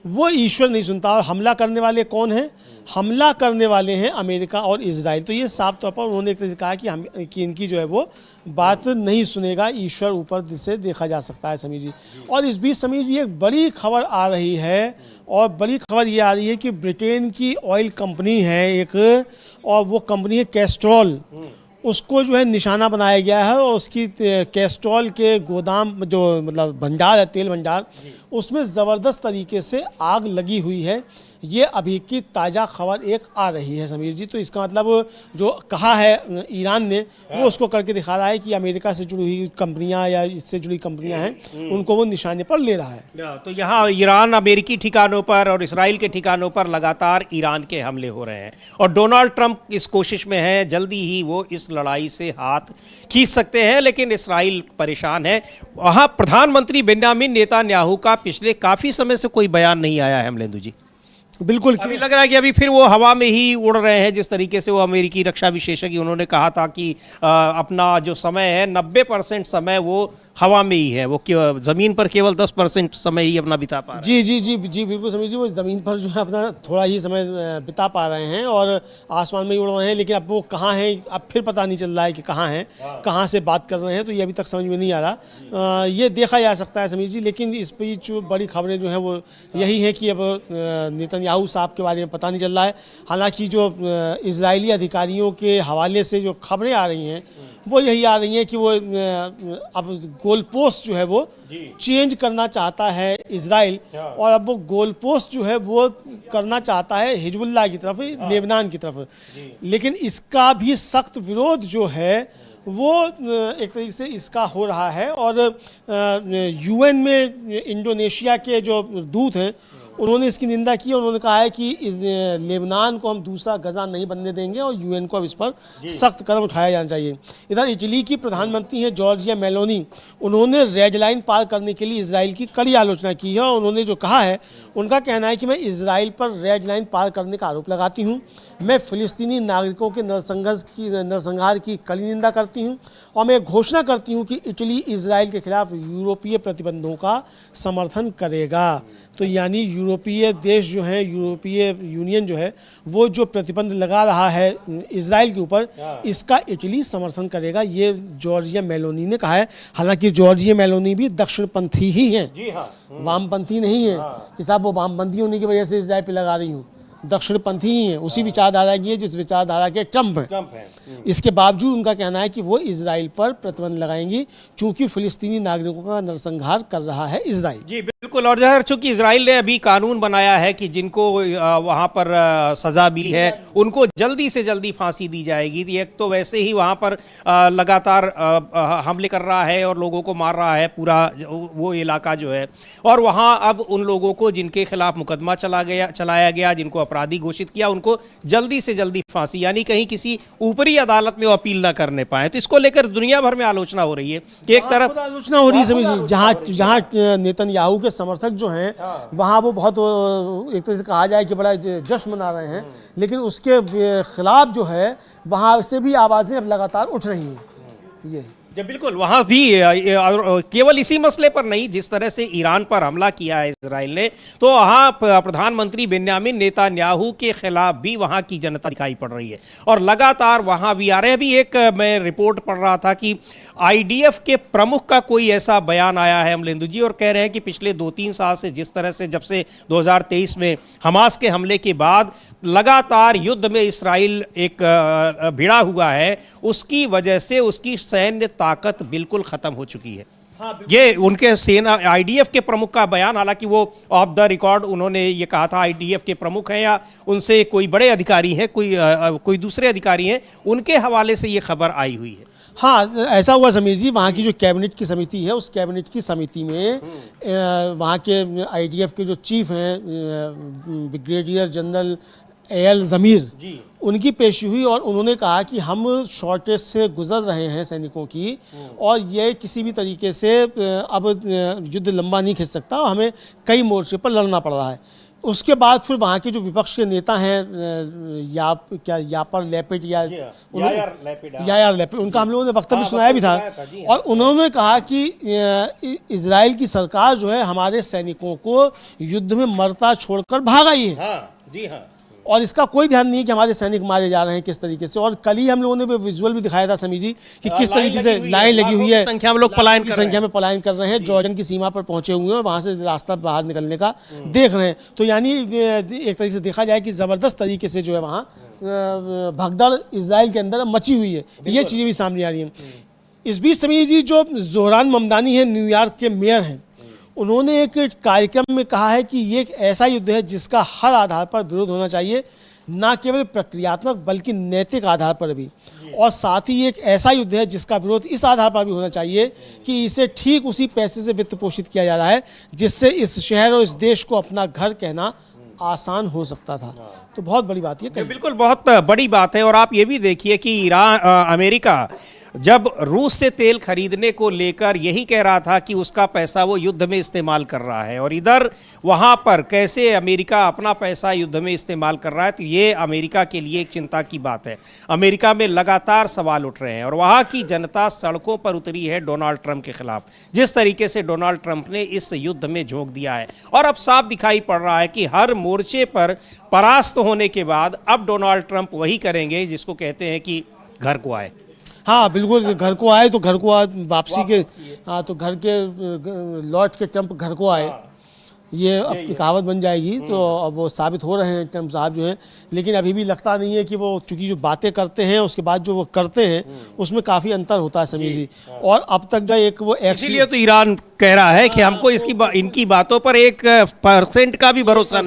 वो ईश्वर नहीं सुनता। और हमला करने वाले कौन हैं? हमला करने वाले हैं अमेरिका और इजराइल। तो ये साफ तौर पर उन्होंने एक तरह से कहा कि इनकी जो है वो बात नहीं सुनेगा ईश्वर, ऊपर से देखा जा सकता है समीर जी। और इस बीच समीर जी एक बड़ी खबर आ रही है, और बड़ी खबर ये आ रही है कि ब्रिटेन की ऑयल कंपनी है एक, और वो कंपनी है कैस्ट्रॉल, उसको जो है निशाना बनाया गया है। और उसकी कैस्ट्रॉल के गोदाम जो मतलब भंडार है, तेल भंडार, उसमें ज़बरदस्त तरीके से आग लगी हुई है। ये अभी की ताज़ा खबर एक आ रही है समीर जी। तो इसका मतलब जो कहा है ईरान ने वो उसको करके दिखा रहा है कि अमेरिका से जुड़ी हुई कंपनियां या इससे जुड़ी कंपनियां हैं उनको वो निशाने पर ले रहा है। तो यहाँ ईरान अमेरिकी ठिकानों पर और इसराइल के ठिकानों पर लगातार ईरान के हमले हो रहे हैं, और डोनाल्ड ट्रंप इस कोशिश में है जल्दी ही वो इस लड़ाई से हाथ खींच सकते हैं, लेकिन इसराइल परेशान है। वहाँ प्रधानमंत्री बेंजामिन नेतन्याहू का पिछले काफ़ी समय से कोई बयान नहीं आया है अमलेंदु जी। बिल्कुल, अभी लग रहा है कि अभी फिर वो हवा में ही उड़ रहे हैं। जिस तरीके से वो अमेरिकी रक्षा विशेषज्ञ, उन्होंने कहा था कि अपना जो समय है 90% समय वो हवा में ही है, वो ज़मीन पर केवल 10% समय ही अपना बिता पा रहे हैं। जी जी जी जी बिल्कुल समझिए, वो ज़मीन पर जो है अपना थोड़ा ही समय बिता पा रहे हैं और आसमान में ही उड़ रहे हैं। लेकिन अब वो कहाँ हैं अब फिर पता नहीं चल रहा है कि कहाँ हैं, कहाँ से बात कर रहे हैं, तो ये अभी तक समझ में नहीं आ रहा। ये देखा जा सकता है समीर जी। लेकिन इस बीच जो बड़ी खबरें जो हैं वो यही है कि अब नेतन्याहू साहब के बारे में पता नहीं चल रहा है। हालांकि जो इजरायली अधिकारियों के हवाले से जो खबरें आ रही हैं वो यही आ रही हैं कि वो अब गोल पोस्ट जो है वो चेंज करना चाहता है इजराइल, और अब वो गोल पोस्ट जो है वो करना चाहता है हिजबुल्लाह की तरफ, लेबनान की तरफ। लेकिन इसका भी सख्त विरोध जो है वो एक तरीके से इसका हो रहा है। और यूएन में इंडोनेशिया के जो दूत हैं उन्होंने इसकी निंदा की। उन्होंने कहा है कि लेबनान को हम दूसरा गजा नहीं बनने देंगे और यूएन को अब इस पर सख्त कदम उठाया जाना चाहिए। इधर इटली की प्रधानमंत्री हैं जॉर्जिया मेलोनी, उन्होंने रेड लाइन पार करने के लिए इजराइल की कड़ी आलोचना की है। और उन्होंने जो कहा है, उनका कहना है कि मैं इजराइल पर रेड लाइन पार करने का आरोप लगाती हूँ, मैं फ़िलिस्तीनी नागरिकों के नरसंहार की कड़ी निंदा करती हूँ, और मैं घोषणा करती हूँ कि इटली इजराइल के खिलाफ यूरोपीय प्रतिबंधों का समर्थन करेगा। तो यानी यूरोपीय देश जो हैं, यूरोपीय यूनियन जो है वो जो प्रतिबंध लगा रहा है इजराइल के ऊपर, इसका इटली समर्थन करेगा, ये जॉर्जिया मेलोनी ने कहा है। हालांकि जॉर्जिया मेलोनी भी दक्षिणपंथी ही हैं, वामपंथी नहीं है कि साहब वो वामपंथी होने की वजह से इजराइल पे लगा रही हूँ, दक्षिणपंथी ही है, उसी विचारधारा की है जिस विचारधारा के ट्रंप है। इसके बावजूद उनका कहना है कि वो इजराइल पर प्रतिबंध लगाएंगी क्योंकि फिलिस्तीनी नागरिकों का नरसंहार कर रहा है इजराइल। जी बिल्कुल। और जहर चूंकि इजराइल ने अभी कानून बनाया है कि जिनको वहाँ पर सज़ा मिली है उनको जल्दी से जल्दी फांसी दी जाएगी। एक तो वैसे ही वहाँ पर लगातार हमले कर रहा है और लोगों को मार रहा है पूरा वो इलाका जो है, और वहाँ अब उन लोगों को जिनके खिलाफ मुकदमा चलाया गया, जिनको अपराधी घोषित किया, उनको जल्दी से जल्दी फांसी, यानी कहीं किसी ऊपरी अदालत में वो अपील ना करने पाए। तो इसको लेकर दुनिया भर में आलोचना हो रही है कि एक तरफ आलोचना हो रही है सभी, जहाँ नेतन्याहू के समर्थक जो हैं वहाँ वो बहुत एक तरह से कहा जाए कि बड़ा जश्न मना रहे हैं, लेकिन उसके खिलाफ जो है वहाँ से भी आवाज़ें अब लगातार उठ रही हैं। ये जब बिल्कुल वहाँ भी केवल इसी मसले पर नहीं, जिस तरह से ईरान पर हमला किया है इजराइल ने, तो वहाँ प्रधानमंत्री बेन्यामिन नेतन्याहू के खिलाफ भी वहाँ की जनता दिखाई पड़ रही है और लगातार वहाँ भी आ रहे हैं। अभी एक मैं रिपोर्ट पढ़ रहा था कि आईडीएफ के प्रमुख का कोई ऐसा बयान आया है अमलेंदु जी, और कह रहे हैं कि पिछले 2-3 साल से जिस तरह से जब से 2023 में हमास के हमले के बाद लगातार युद्ध में इस्राइल एक भिड़ा हुआ है, उसकी वजह से उसकी सैन्य ताकत बिल्कुल खत्म हो चुकी है। ये उनके सेना आईडीएफ के प्रमुख का बयान, हालांकि वो ऑफ द रिकॉर्ड उन्होंने ये कहा था, आईडीएफ के प्रमुख हैं या उनसे कोई बड़े अधिकारी हैं, कोई दूसरे अधिकारी हैं, उनके हवाले से ये खबर आई हुई है। हाँ, ऐसा हुआ समीर जी, वहाँ की जो कैबिनेट की समिति है, उस कैबिनेट की समिति में वहाँ के आईडीएफ के जो चीफ हैं ब्रिगेडियर जनरल एल जमीर, उनकी पेशी हुई और उन्होंने कहा कि हम शॉर्टेज से गुजर रहे हैं सैनिकों की, और ये किसी भी तरीके से अब युद्ध लंबा नहीं खिंच सकता और हमें कई मोर्चे पर लड़ना पड़ रहा है। उसके बाद फिर वहाँ के जो विपक्ष के नेता हैं यापर लैपिड यार लैपिड, उनका हम लोगों ने वक्तव्य सुनाया भी था, और उन्होंने कहा कि इजराइल की सरकार जो है हमारे सैनिकों को युद्ध में मरता छोड़कर भाग आई है। जी हाँ, और इसका कोई ध्यान नहीं है कि हमारे सैनिक मारे जा रहे हैं किस तरीके से। और कल ही हम लोगों ने विजुअल भी दिखाया था समीर जी कि किस तरीके से लाइन लगी हुई है, संख्या में लोग पलायन की संख्या में पलायन कर रहे हैं, जॉर्डन की सीमा पर पहुंचे हुए हैं और वहां से रास्ता बाहर निकलने का देख रहे हैं। तो यानी एक तरीके से देखा जाए कि ज़बरदस्त तरीके से जो है वहाँ भगदड़ इजराइल के अंदर मची हुई है, ये चीज़ें भी सामने आ रही हैं। इस बीच समीर जी, जो जोहरान ममदानी है, न्यूयॉर्क के मेयर हैं, उन्होंने एक कार्यक्रम में कहा है कि ये एक ऐसा युद्ध है जिसका हर आधार पर विरोध होना चाहिए, ना केवल प्रक्रियात्मक बल्कि नैतिक आधार पर भी, और साथ ही एक ऐसा युद्ध है जिसका विरोध इस आधार पर भी होना चाहिए कि इसे ठीक उसी पैसे से वित्त पोषित किया जा रहा है जिससे इस शहर और इस देश को अपना घर कहना आसान हो सकता था। तो बहुत बड़ी बात ये बिल्कुल बहुत बड़ी बात है। और आप ये भी देखिए कि अमेरिका जब रूस से तेल खरीदने को लेकर यही कह रहा था कि उसका पैसा वो युद्ध में इस्तेमाल कर रहा है, और इधर वहाँ पर कैसे अमेरिका अपना पैसा युद्ध में इस्तेमाल कर रहा है, तो ये अमेरिका के लिए एक चिंता की बात है। अमेरिका में लगातार सवाल उठ रहे हैं और वहाँ की जनता सड़कों पर उतरी है डोनाल्ड ट्रंप के खिलाफ। जिस तरीके से डोनाल्ड ट्रंप ने इस युद्ध में झोंक दिया है, और अब साफ दिखाई पड़ रहा है कि हर मोर्चे पर परास्त होने के बाद अब डोनाल्ड ट्रंप वही करेंगे जिसको कहते हैं कि घर को आए। हाँ बिल्कुल, घर को आए तो घर को वापसी के, हाँ तो घर के लौट के ट्रंप घर को आए, ये अब कहावत बन जाएगी। तो अब वो साबित हो रहे हैं ट्रंप साहब जो हैं, लेकिन अभी भी लगता नहीं है कि वो, चूंकि जो बातें करते हैं उसके बाद जो वो करते हैं उसमें काफ़ी अंतर होता है समीर जी। और अब तक जो एक वो इसलिए तो ईरान कह रहा है कि हमको इनकी बातों पर 1% का भी भरोसा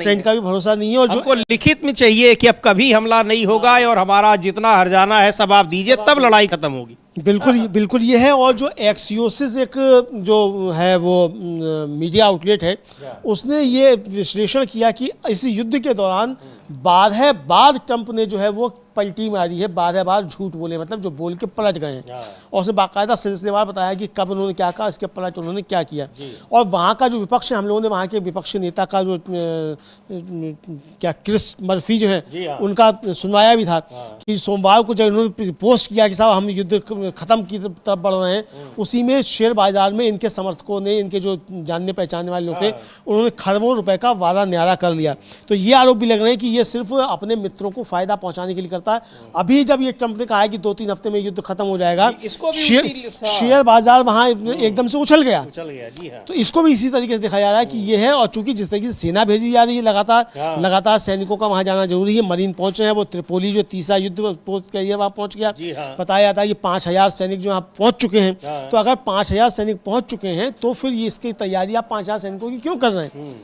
नहीं है, और जो लिखित में चाहिए कि अब कभी हमला नहीं होगा और हमारा जितना हर्जाना है सब आप दीजिए, तब लड़ाई खत्म होगी। बिल्कुल ये है। और जो एक्सियोसिस एक जो है वो मीडिया आउटलेट है, उसने ये विश्लेषण किया कि इस युद्ध के दौरान 12 बार ट्रंप ने जो है वो पलटी मारी है, 12 बार झूठ बोले, मतलब जो बोल के पलट गए हैं, और उसने बाकायदा सिलसिलेवार बताया कि कब उन्होंने क्या कहा, इसके पलट उन्होंने क्या किया। और वहाँ का जो विपक्ष है, हम लोगों ने वहाँ के विपक्ष नेता का जो क्या क्रिस मर्फी जो है उनका सुनवाया भी था कि सोमवार को जब उन्होंने पोस्ट किया कि साहब हम युद्ध खत्म की तरफ बढ़ रहे हैं, उसी में शेयर बाजार में इनके समर्थकों ने, इनके जो जानने पहचानने वाले लोग थे, उन्होंने खरबों रुपए का वारा न्यारा कर लिया। तो ये आरोप भी लग रहे हैं कि ये सिर्फ अपने मित्रों को फायदा पहुंचाने के लिए करता है। अभी जब ये ट्रंप ने कहा है कि 2-3 हफ्ते में युद्ध खत्म हो जाएगा, शेयर बाजार वहां एकदम से उछल गया। जी हाँ। तो इसको भी इसी तरीके से देखा जा रहा है कि ये है। और चूंकि जिस तरीके से सेना भेजी जा रही है लगातार सैनिकों का वहां जाना जरूरी है। मरीन पहुंचे हैं, वो त्रिपोली जो तीसरा युद्ध पोस्ट करिए वहां पहुंच गया। बताया जाता है कि 5000 सैनिक जो यहाँ पहुंच चुके हैं। तो अगर 5000 सैनिक पहुंच चुके हैं तो फिर ये इसकी तैयारी आप 5000 सैनिकों की क्यों कर रहे हैं?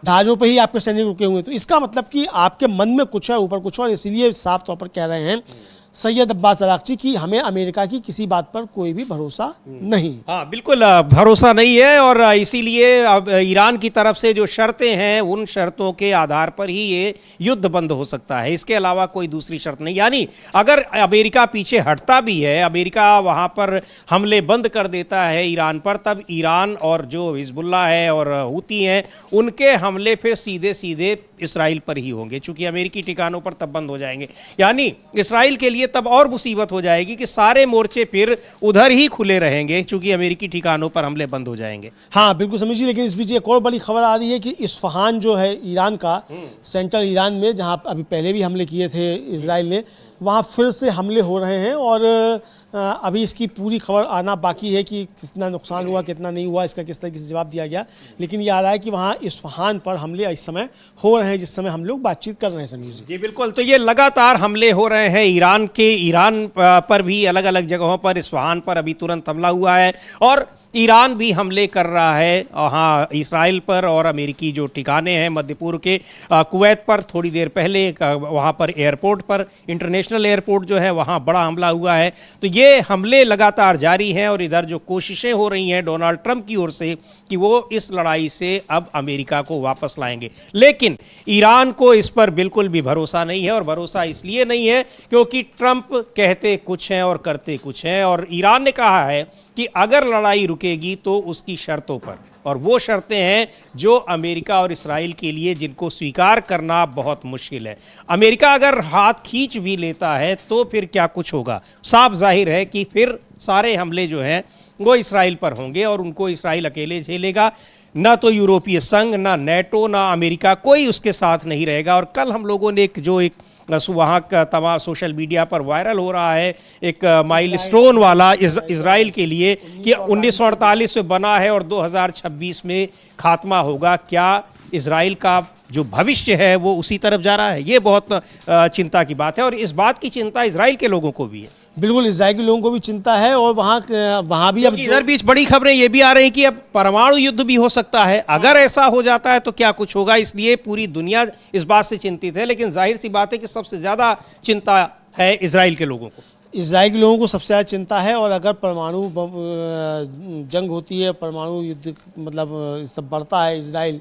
जहाजों पे ही आपके सैनिक रुके हुए हैं। तो इसका मतलब कि आपके मन में कुछ है, ऊपर कुछ और, इसीलिए साफ तौर पर कह रहे हैं सैयद अब्बास अरागची कि हमें अमेरिका की किसी बात पर कोई भी भरोसा नहीं। हाँ बिल्कुल, भरोसा नहीं है और इसीलिए अब ईरान की तरफ से जो शर्तें हैं उन शर्तों के आधार पर ही ये युद्ध बंद हो सकता है, इसके अलावा कोई दूसरी शर्त नहीं। यानी अगर अमेरिका पीछे हटता भी है, अमेरिका वहाँ पर हमले बंद कर देता है ईरान पर, तब ईरान और जो हिजबुल्लाह है और हूती हैं उनके हमले फिर सीधे सीधे इसराइल पर ही होंगे, चूंकि अमेरिकी ठिकानों पर तब बंद हो जाएंगे। यानी इसराइल के लिए तब और मुसीबत हो जाएगी कि सारे मोर्चे फिर उधर ही खुले रहेंगे चूंकि अमेरिकी ठिकानों पर हमले बंद हो जाएंगे। हाँ बिल्कुल समझिए, लेकिन इस बीच एक और बड़ी खबर आ रही है कि इस्फहान जो है ईरान का, सेंट्रल ईरान में जहाँ अभी पहले भी हमले किए थे इसराइल ने, वहाँ फिर से हमले हो रहे हैं और अभी इसकी पूरी खबर आना बाकी है कि कितना नुकसान हुआ कितना नहीं हुआ, इसका किस तरीके से जवाब दिया गया। लेकिन ये आ रहा है कि वहाँ इस्फहान पर हमले इस समय हो रहे हैं जिस समय हम लोग बातचीत कर रहे हैं। समीर जी बिल्कुल, तो ये लगातार हमले हो रहे हैं ईरान पर भी, अलग अलग जगहों पर, इस्फहान पर अभी तुरंत हमला हुआ है और ईरान भी हमले कर रहा है हाँ इसराइल पर और अमेरिकी जो ठिकाने हैं मध्य पूर्व के, कुवैत पर थोड़ी देर पहले वहाँ पर एयरपोर्ट पर, इंटरनेशनल एयरपोर्ट जो है वहाँ बड़ा हमला हुआ है। तो ये हमले लगातार जारी हैं और इधर जो कोशिशें हो रही हैं डोनाल्ड ट्रंप की ओर से कि वो इस लड़ाई से अब अमेरिका को वापस लाएंगे, लेकिन ईरान को इस पर बिल्कुल भी भरोसा नहीं है। और भरोसा इसलिए नहीं है क्योंकि ट्रंप कहते कुछ हैं और करते कुछ हैं, और ईरान ने कहा है कि अगर लड़ाई रुकेगी तो उसकी शर्तों पर, और वो शर्तें हैं जो अमेरिका और इसराइल के लिए जिनको स्वीकार करना बहुत मुश्किल है। अमेरिका अगर हाथ खींच भी लेता है तो फिर क्या कुछ होगा, साफ जाहिर है कि फिर सारे हमले जो हैं वो इसराइल पर होंगे और उनको इसराइल अकेले झेलेगा, ना तो यूरोपीय संघ, ना नेटो, ना अमेरिका, कोई उसके साथ नहीं रहेगा। और कल हम लोगों ने एक वहाँ का तमाम सोशल मीडिया पर वायरल हो रहा है एक माइलस्टोन वाला इजराइल के लिए कि 1948 में बना है और 2026 में खात्मा होगा, क्या इजराइल का जो भविष्य है वो उसी तरफ जा रहा है? ये बहुत चिंता की बात है और इस बात की चिंता इजराइल के लोगों को भी है। बिल्कुल, इजराइल के लोगों को भी चिंता है और वहाँ भी अब इधर बीच बड़ी खबरें ये भी आ रही हैं कि अब परमाणु युद्ध भी हो सकता है। अगर ऐसा हो जाता है तो क्या कुछ होगा, इसलिए पूरी दुनिया इस बात से चिंतित है। लेकिन जाहिर सी बात है कि सबसे ज़्यादा चिंता है इजराइल के लोगों को। इजराइल के लोगों को सबसे ज़्यादा चिंता है और अगर परमाणु जंग होती है, परमाणु युद्ध मतलब सब बढ़ता है, इजराइल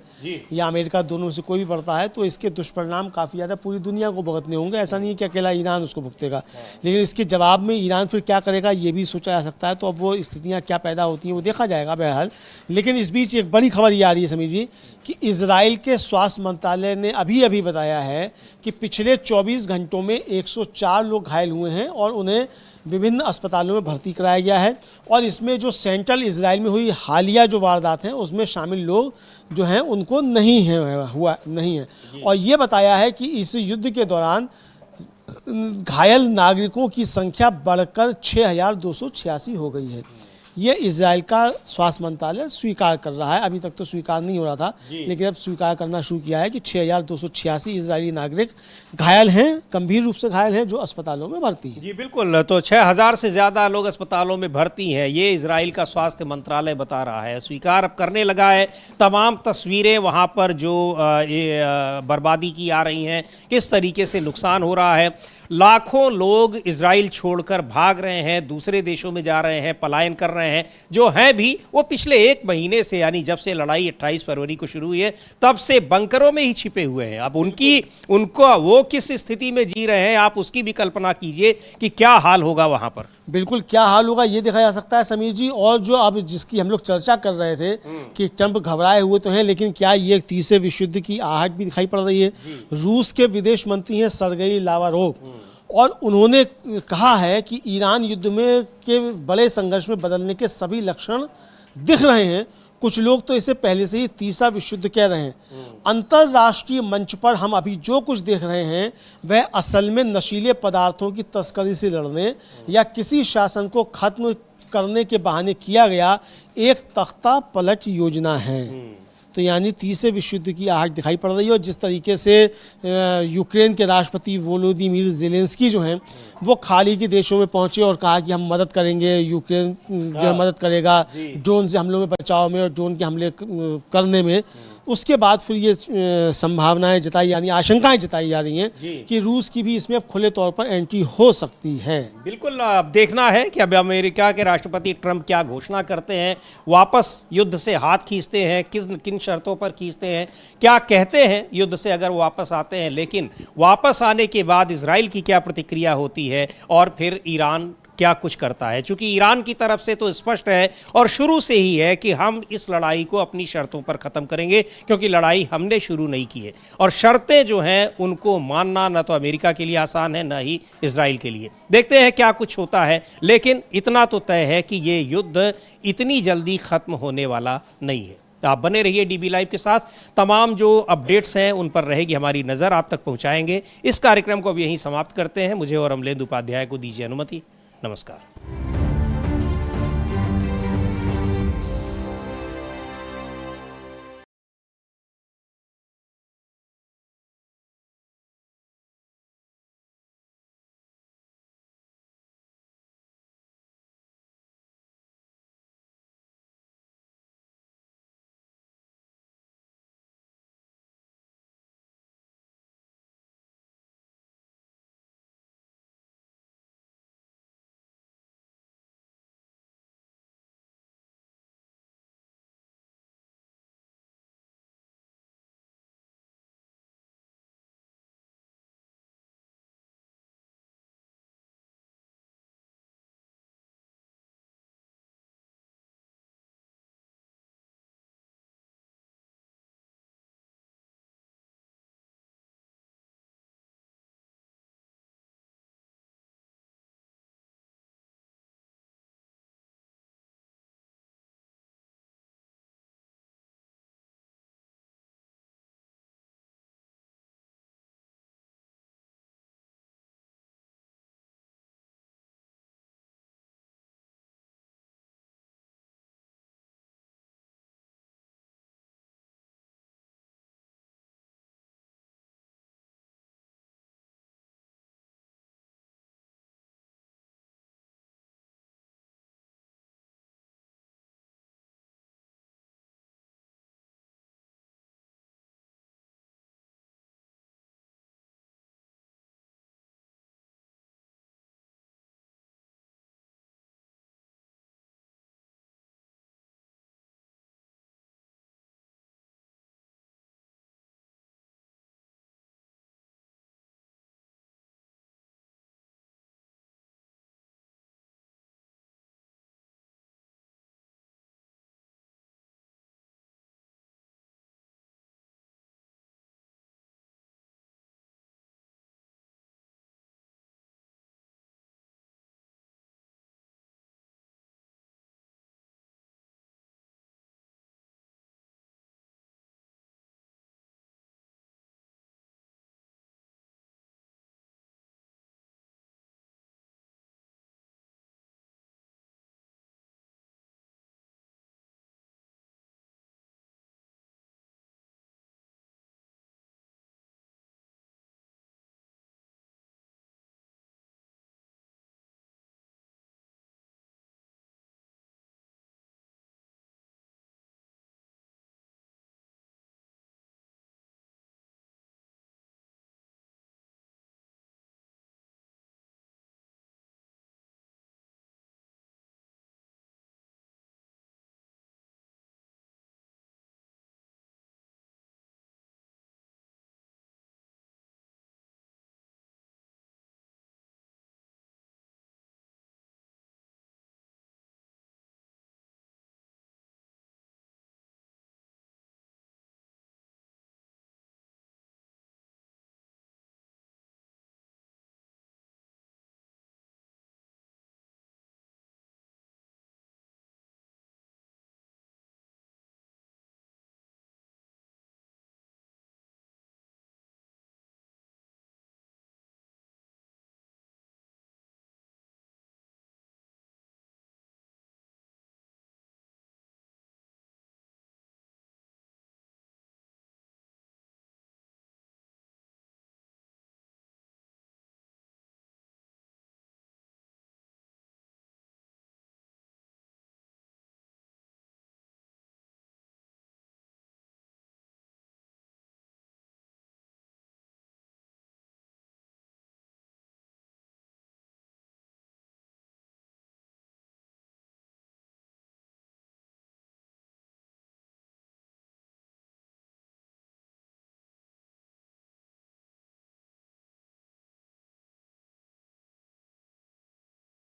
या अमेरिका दोनों में से कोई भी बढ़ता है, तो इसके दुष्परिणाम काफ़ी ज़्यादा पूरी दुनिया को भुगतने होंगे। ऐसा नहीं है कि अकेला ईरान उसको भुगतेगा, लेकिन इसके जवाब में ईरान फिर क्या करेगा ये भी सोचा जा सकता है। तो अब वो स्थितियाँ क्या पैदा होती हैं वो देखा जाएगा बहरहाल। लेकिन इस बीच एक बड़ी खबर ये आ रही है समीर जी कि इजराइल के स्वास्थ्य मंत्रालय ने अभी बताया है कि पिछले 24 घंटों में 104 लोग घायल हुए हैं और उन्हें विभिन्न अस्पतालों में भर्ती कराया गया है। और इसमें जो सेंट्रल इजराइल में हुई हालिया जो वारदात हैं उसमें शामिल लोग जो हैं उनको नहीं है। और ये बताया है कि इस युद्ध के दौरान घायल नागरिकों की संख्या बढ़कर 6,286 हो गई है। ये इजराइल का स्वास्थ्य मंत्रालय स्वीकार कर रहा है, अभी तक तो स्वीकार नहीं हो रहा था लेकिन अब स्वीकार करना शुरू किया है कि 6,286 इजरायली नागरिक घायल हैं, गंभीर रूप से घायल हैं, जो अस्पतालों में भर्ती हैं। जी बिल्कुल, तो 6,000 से ज़्यादा लोग अस्पतालों में भर्ती हैं, ये इजराइल का स्वास्थ्य मंत्रालय बता रहा है। स्वीकार अब करने लगा है। तमाम तस्वीरें वहाँ पर जो बर्बादी की आ रही हैं, किस तरीके से नुकसान हो रहा है, लाखों लोग इजराइल छोड़कर भाग रहे हैं, दूसरे देशों में जा रहे हैं, पलायन कर रहे हैं। जो हैं भी वो पिछले 1 महीने से, यानी जब से लड़ाई 28 फरवरी को शुरू हुई है तब से बंकरों में ही छिपे हुए हैं। अब उनको वो किस स्थिति में जी रहे हैं, आप उसकी भी कल्पना कीजिए कि क्या हाल होगा वहां पर। बिल्कुल, क्या हाल होगा ये देखा जा सकता है समीर जी। और जो अब जिसकी हम लोग चर्चा कर रहे थे कि ट्रंप घबराए हुए तो हैं, लेकिन क्या ये तीसरे विश्व युद्ध की आहट भी दिखाई पड़ रही है। रूस के विदेश मंत्री हैं सर्गेई लावारोव, और उन्होंने कहा है कि ईरान युद्ध में के बड़े संघर्ष में बदलने के सभी लक्षण दिख रहे हैं। कुछ लोग तो इसे पहले से ही तीसरा विश्व युद्ध कह रहे हैं। अंतर्राष्ट्रीय मंच पर हम अभी जो कुछ देख रहे हैं वह असल में नशीले पदार्थों की तस्करी से लड़ने या किसी शासन को खत्म करने के बहाने किया गया एक तख्ता पलट योजना है। तो यानी तीसरे विश्व युद्ध की आहट दिखाई पड़ रही है। और जिस तरीके से यूक्रेन के राष्ट्रपति वोलोदिमीर ज़ेलेंस्की जो हैं वो खाड़ी के देशों में पहुंचे और कहा कि हम मदद करेंगे, यूक्रेन जो मदद करेगा ड्रोन से हमलों में बचाव में और ड्रोन के हमले करने में। उसके बाद फिर ये संभावनाएं जताई जा रही हैं, आशंकाएं जताई जा रही हैं कि रूस की भी इसमें अब खुले तौर पर एंट्री हो सकती है। बिल्कुल, अब देखना है कि अब अमेरिका के राष्ट्रपति ट्रंप क्या घोषणा करते हैं, वापस युद्ध से हाथ खींचते हैं, किन शर्तों पर खींचते हैं, क्या कहते हैं युद्ध से अगर वापस आते हैं, लेकिन वापस आने के बाद इजराइल की क्या प्रतिक्रिया होती है और फिर ईरान क्या कुछ करता है। चूंकि ईरान की तरफ से तो स्पष्ट है और शुरू से ही है कि हम इस लड़ाई को अपनी शर्तों पर ख़त्म करेंगे, क्योंकि लड़ाई हमने शुरू नहीं की है और शर्तें जो हैं उनको मानना न तो अमेरिका के लिए आसान है न ही इजराइल के लिए। देखते हैं क्या कुछ होता है, लेकिन इतना तो तय है कि ये युद्ध इतनी जल्दी ख़त्म होने वाला नहीं है। तो आप बने रहिए डीबी लाइव के साथ, तमाम जो अपडेट्स हैं उन पर रहेगी हमारी नज़र, आप तक पहुंचाएंगे। इस कार्यक्रम को अब यहीं समाप्त करते हैं। मुझे और अमलेंदु उपाध्याय को दीजिए अनुमति। नमस्कार।